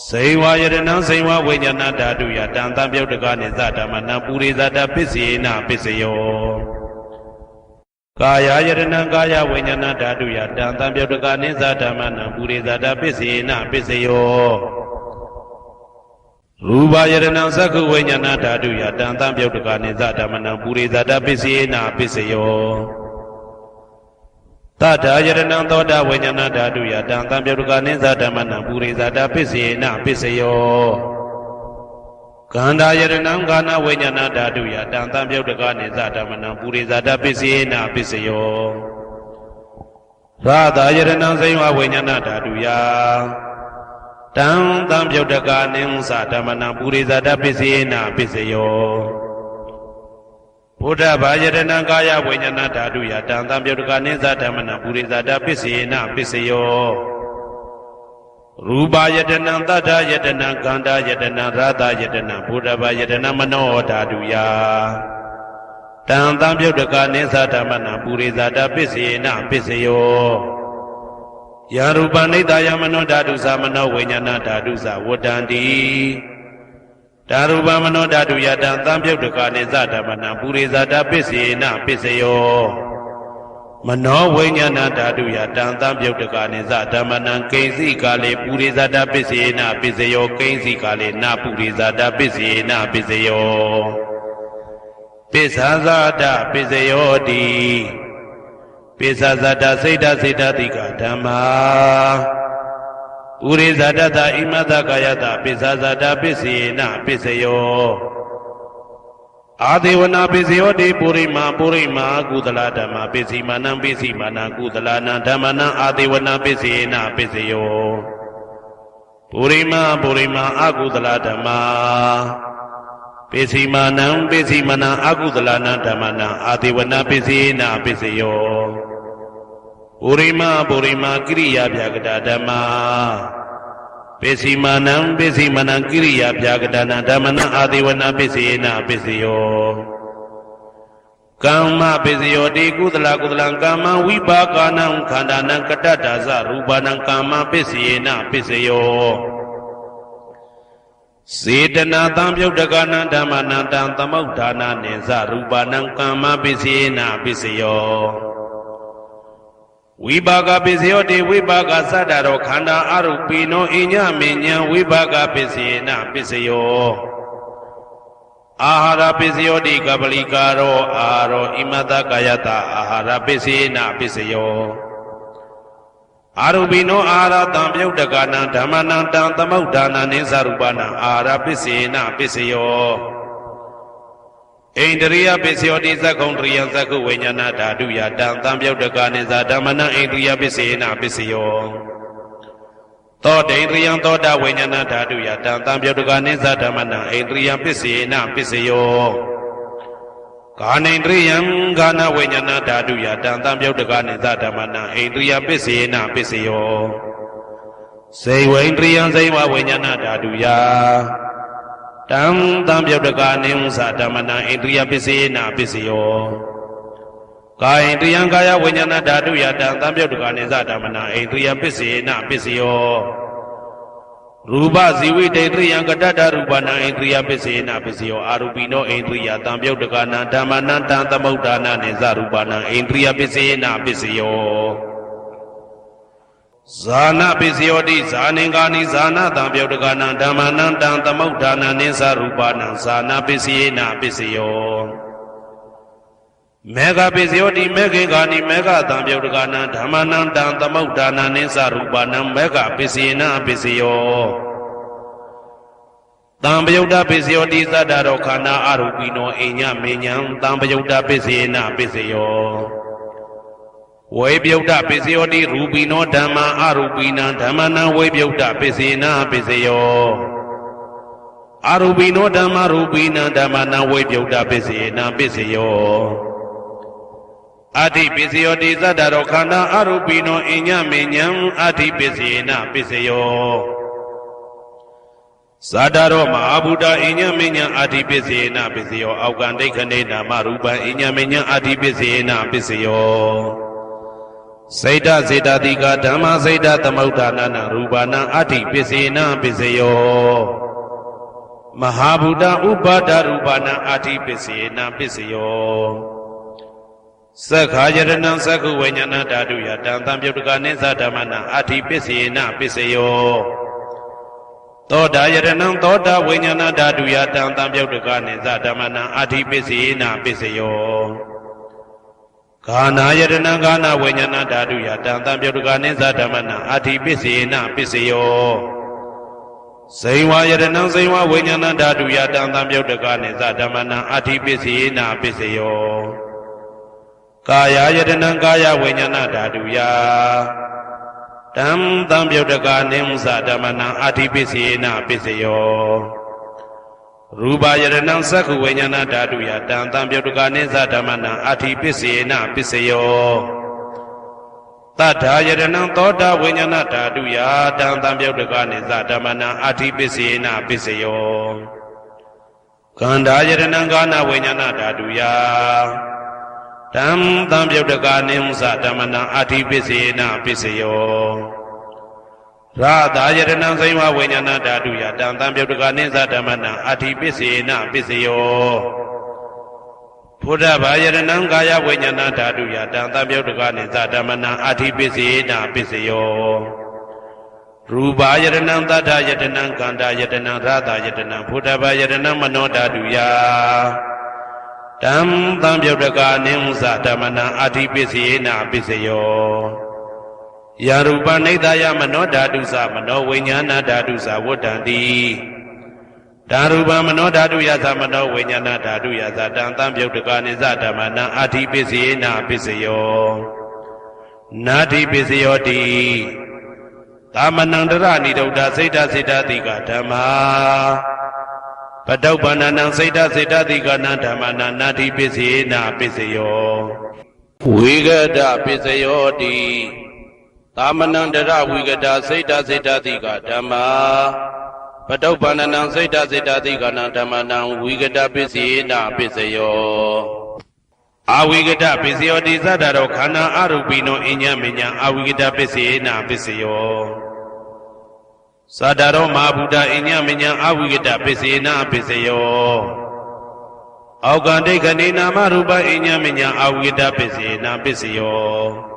စိန်ဝါယရဏံစိန်ဝါဝိညာဏဓာတုယတံသံပြုတ်တကနိသဓမ္မနံပုရိသတပစ္စေနာပစ္စယောကာယယရဏံကာယဝိညာဏဓာတုယတံသံပြုတ်တကနိသဓမ္မနံပုရိသတပစ္စေနာပစ္စယောရူပယရဏံသက္ခုဝိညာဏဓာတုယတံသံပြုတ်တကနိသဓမ္မနံပုရိသတပစ္စေနာပစ္စယောသတ္တယရဏံသောတာဝိညာဏဓာတုယတံသံပြုတ်တကနိသဓမ္မနံပုရိသတပစ္စေနာပစ္စယောကန္တာယရဏံကာနဝိညာဏဓာတုယတံသံပြုတ်တကနိသဓမ္မနံပုရိသတပစ္စေနာပစ္စယော ရာသာယရဏံဇိဝဝိညာဏဓာတုယတံသံပြုတ်တကာနိဉ္စဓမ္မနံပုရိဇာတပစ္စေနပစ္စယောဘုဒ္ဓဘာယရဏံကာယဝိညာဏဓာတုယတံသံပြုတ်တကာနိဉ္စဓမ္မနံပုရိဇာတပစ္စေနပစ္စယောရူပယတနံသတ္တယတနံခန္ဓာယတနံရာသယတနံဘုဒ္ဓဘာယတနံမနောဓာတုယတံသံပြုတ်တကာနိဉ္စဓမ္မနံပုရိဇာတပစ္စေနပစ္စယောယရူပနိတယမနောဓာတုသမနောဝိညာဏဓာတုသဝတ္တန္တိဓာရူပမနောဓာတုယတံသံပြုတ်တကာနိသဓမ္မနံပုရိဇာတပစ္စေနပစ္စယောမနောဝိညာဏဓာတုယတံသံပြုတ်တကာနိသဓမ္မနံကိဉ္စီကာလေပုရိဇာတပစ္စေနပစ္စယောကိဉ္စီကာလေနပုရိဇာတပစ္စေနပစ္စယောပစ္ဆာဇာတပစ္စယောတိပိစ္ဆာဇတစိတ်တစိတ်တတိကဓမ္မာပုရိဇာတတဣမတကာယတပိစ္ဆာဇတပစ္စေနပစ္စယောအာဒေဝနာပစ္စယောတိပုရိမာကုသလဓမ္မာပစ္စည်းမာနံပစ္စည်းမာနံကုသလနံဓမ္မနံအာဒေဝနာပစ္စေနပစ္စယောပုရိမာအကုသလဓမ္မာပစ္စည်းမာနံအကုသလနံဓမ္မနံအာဒေဝနာပစ္စေနပစ္စယောပုရိမာကိရိယာဗျာကတာဓမ္မာပစ္စည်းမာနံကိရိယာဗျာကတာနံဓမ္မနံအာဒေဝနာပစ္စေနပစ္စယောကမ္မပစ္စယောတိကုသလကမ္မဝိပါကနံခန္ဓာနံကတ္တဒါဇရူပနံကမ္မပစ္စေနပစ္စယောစေတနာသံပြုတ်တကနံဓမ္မနံတံသမုဋ္ဌာနာနိဇရူပနံကမ္မပစ္စေနပစ္စယောဝိပါကပစ္စယောတိဝိပါကသတ္တရောခန္ဓာအရုပိနောအညမဉ္ဇံဝိပါကပစ္စေနပစ္စယောအာဟာရပစ္စယောတိကပလိကာရောအာရောဣမတကာယတအာဟာရပစ္စေနပစ္စယောအာရုပိနောအာဟာရတံပြုတ်တကနံဓမ္မနံတံသမုဋ္ဌာနာနိသရူပနံအာဟာရပစ္စေနပစ္စယောဣန္ဒရိယပစ္စယောတိသက္ကုံတရိယသက္ကုဝိညာဏဓာတုယတံသံပြုတ်တကနိသဓမ္မနံဣန္ဒရိယပစ္စေနပစ္စယောသောတေန္ဒရိယသောတာဝိညာဏဓာတုယတံသံပြုတ်တကနိသဓမ္မနံဣန္ဒရိယပစ္စေနပစ္စယောကာနိန္ဒရိယံဂာနဝိညာဏဓာတုယတံသံပြုတ်တကနိသဓမ္မနံဣန္ဒရိယပစ္စေနပစ္စယောစေဝိန္ဒရိယံဇိဝဝိညာဏဓာတုယတံသံပြုတ်တကနိဉ္စဓမ္မနံဣန္ဒရိယပစ္စေနပစ္စယောကာယန္ဒရိယံကာယဝိညာဏဓာတုယတံသံပြုတ်တကနိသဓမ္မနံဣန္ဒရိယပစ္စေနပစ္စယောရူပဇီဝိတေတရိယံကတ္တရူပနံဣန္ဒရိယပစ္စေနပစ္စယောအာရူပိနောဣန္ဒရိယသံပြုတ်တကနံဓမ္မနံတံသမုဋ္ဌာနာနိသရူပနံဣန္ဒရိယပစ္စေနပစ္စယောဇာနာပစ္စယောတိဇာနင်္ဂာနိဇာနာတံပြုတ်တကနံဓမ္မနံတံသမုဋ္ဌာနာနိသရူပနံဇာနာပစ္စေနပစ္စယောမေဃပစ္စယောတိမေခေဂာနိမေဃတံပြုတ်တကနံဓမ္မနံတံသမုဋ္ဌာနာနိသရူပနံမေဃပစ္စေနပစ္စယောတံပယုတ်တပစ္စယောတိသတ္တရောခန္ဓာအရူပိနောအညမဉ္ဇံတံပယုတ်တပစ္စေနပစ္စယောဝေပြုတ်တပစ္စယောတိရူပိနောဓမ္မာအရူပိနံဓမ္မနံဝေပြုတ်တပစ္စေနပစ္စယောအရူပိနောဓမ္မာရူပိနံဓမ္မနံဝေပြုတ်တပစ္စေနပစ္စယောအဋ္ဌိပစ္စယောတိသတ္တရောခန္ဓာအရူပိနောအညမဉ္ဇံအဋ္ဌိပစ္စေနပစ္စယောဇာတရောမဟာဗုဒ္ဓအညမဉ္ဇံအဋ္ဌိပစ္စေနပစ္စယောအောက်ကံဒိဋ္ဌနေနာမရူပံအညမဉ္ဇံအဋ္ဌိပစ္စေနပစ္စယောစေတစေတတိကဓမ္မစေတသမုဋ္ဌာနာရူပနာအဋ္ဌိပစ္စေနပစ္စယောမဟာဗုဒ္ဓဥပါဒရူပနာအဋ္ဌိပစ္စေနပစ္စယောသက္ခာယရဏံသက္ခုဝိညာဏဓာတုယတံသံပြုတ်တကနိသဓမ္မနံအဋ္ဌိပစ္စေနပစ္စယောသောတာယရဏံသောတာဝိညာဏဓာတုယတံသံပြုတ်တကနိသဓမ္မနံအဋ္ဌိပစ္စေနပစ္စယောဂာနာယရဏံဂာနဝိညာဏဓာတုယတံသံပြုတ်တကနိသဓမ္မနံအဋ္ဌိပစ္စေနပစ္စယောဇိဝယရဏံဇိဝဝိညာဏဓာတုယတံသံပြုတ်တကနိသဓမ္မနံအဋ္ဌိပစ္စေနပစ္စယော ကာယယတနံကာယဝိညာဏဓာတုယတံသံပြုတ်တကာနိမ္စဓမ္မနံအာတိပစ္စေနပစ္စယောရူပယတနံသက္ခဝိညာဏဓာတုယတံသံပြုတ်တကာနိမ္စဓမ္မနံအာတိပစ္စေနပစ္စယောတထာယတနံသောတာဝိညာဏဓာတုယတံသံပြုတ်တကာနိမ္စဓမ္မနံအာတိပစ္စေနပစ္စယောကန္ဓာယတနံကာနဝိညာဏဓာတုယတံသံပြုတ်တကာနိမ္စဓမ္မနံအာတိပစ္စေနပစ္စယောရာသာယတနံဇိဝဝိညာဏဓာတုယတံသံပြုတ်တကာနိမ္စဓမ္မနံအာတိပစ္စေနပစ္စယောဘုဒ္ဓဘာယတနံကာယဝိညာဏဓာတုယတံသံပြုတ်တကာနိမ္စဓမ္မနံအာတိပစ္စေနပစ္စယောရူပယတနံသတ္တယတနံကန္တာယတနံရာသာယတနံဘုဒ္ဓဘာယတနံမနောဓာတုယတံသံပြုတ်တကာနိမ္စဓမ္မနံအာတိပစ္စေနပစ္စယောယရူပနိဒာယမနောဓာတုသမနောဝိညာဏဓာတုသဝတ္တံတိဓာရူပမနောဓာတုယသမနောဝိညာဏဓာတုယသတံသံပြုတ်တကာနိစ္စဓမ္မနံအာတိပစ္စေနပစ္စယောနာတိပစ္စယောတိသမနံတရဏိဒုဒ္ဓစိတ်တစိတ်တတိကဓမ္မာပတုပ္ပန္နံစိတ်တစိတ်တတိကနံဓမ္မနံနာတိပစ္စေနပစ္စယောဝိဂဒပစ္စယောတိသမနံတရဝိဂဒစိတ်တစိတ်တတိကဓမ္မာပတုပ္ပန္နံစိတ်တစိတ်တတိကနံဓမ္မနံဝိဂဒပစ္စေနပစ္စယောအဝိဂဒပစ္စယောတိသတ္တရောခန္ဓာအရူပိနောအညမညာအဝိဂဒပစ္စေနပစ္စယောသတ္တရောမဟာဗုဒ္ဓအညမညာအဝိဂဒပစ္စေနပစ္စယောအောကံဒိဋ္ဌိနာမရူပအညမညာအဝိဂဒပစ္စေနပစ္စယော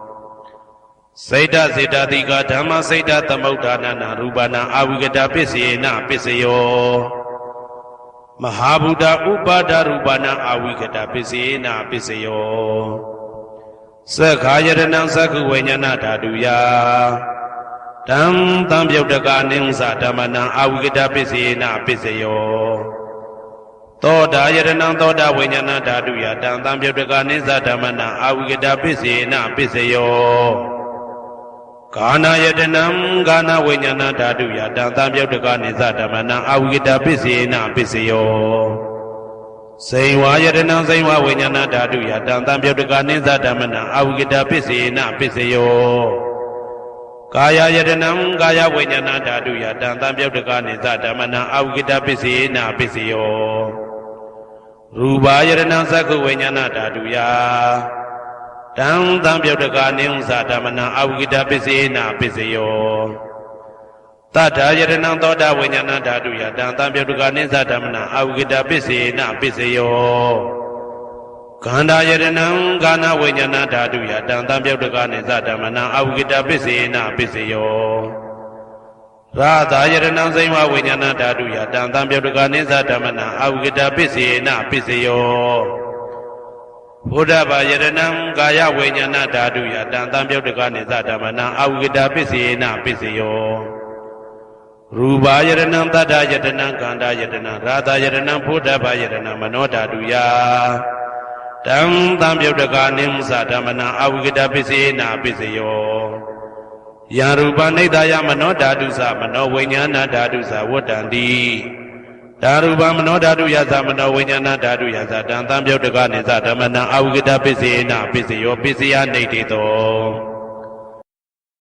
စိတ်တစေတတိကဓမ္မစိတ်တသမုဋ္ဌာနနာရူပနာအဝိဂဒပစ္စေနပစ္စယောမဟာဗုဒ္ဓဥပါဒရူပနာအဝိဂဒပစ္စေနပစ္စယောသက္ခာယတနံသက္ခဝိညာဏဓာတုယတံသံပြုတ်တကာနိမ္စဓမ္မနံအဝိဂဒပစ္စေနပစ္စယောသောတာယတနံသောတာဝိညာဏဓာတုယတံသံပြုတ်တကာနိမ္စဓမ္မနံအဝိဂဒပစ္စေနပစ္စယောကာနာယတနံကာနဝိညာဏဓာတုယတံသံပြုတ်တကာနိစ္စဓမ္မနံအဝိဂဒပစ္စေနပစ္စယောဇိဝါယတနံဇိဝဝိညာဏဓာတုယတံသံပြုတ်တကာနိစ္စဓမ္မနံအဝိဂဒပစ္စေနပစ္စယောကာယယတနံကာယဝိညာဏဓာတုယတံသံပြုတ်တကာနိစ္စဓမ္မနံအဝိဂဒပစ္စေနပစ္စယောရူပယတနံသက္ခဝိညာဏဓာတုယတံသံပြုတ်တကာနိမ္စဓမ္မနံအဝိဂဒပစ္စေနပစ္စယောတထာယတနံသောတာဝိညာဏဓာတုယတံသံပြုတ်တကာနိမ္စဓမ္မနံအဝိဂဒပစ္စေနပစ္စယောကန္ဓာယတနံကာနဝိညာဏဓာတုယတံသံပြုတ်တကာနိမ္စဓမ္မနံအဝိဂဒပစ္စေနပစ္စယောရာသာယတနံဇိဝဝိညာဏဓာတုယတံသံပြုတ်တကာနိမ္စဓမ္မနံအဝိဂဒပစ္စေနပစ္စယောဘုဒ္ဓဘာယတနံကာယဝိညာဏဓာတုယတံသံပြုတ်တကာနိစ္စဓမ္မနံအဝိဂဒပစ္စေနပစ္စယောရူပယတနံသတ္တယတနံကန္တာယတနံရာသာယတနံဘုဒ္ဓဘာယတနံမနောဓာတုယတံသံပြုတ်တကာနိမ္စဓမ္မနံအဝိဂဒပစ္စေနပစ္စယောယရူပနိဒာယမနောဓာတုသမနောဝိညာဏဓာတုသဝတ္တံတိဓာရူပမနောဓာတုယသမနောဝိညာဏဓာတုယသတံသံပြုတ်တကာနိစ္စဓမ္မနံအဝိဂဒပစ္စေနပစ္စယောပစ္စယနိဋ္ဌိတော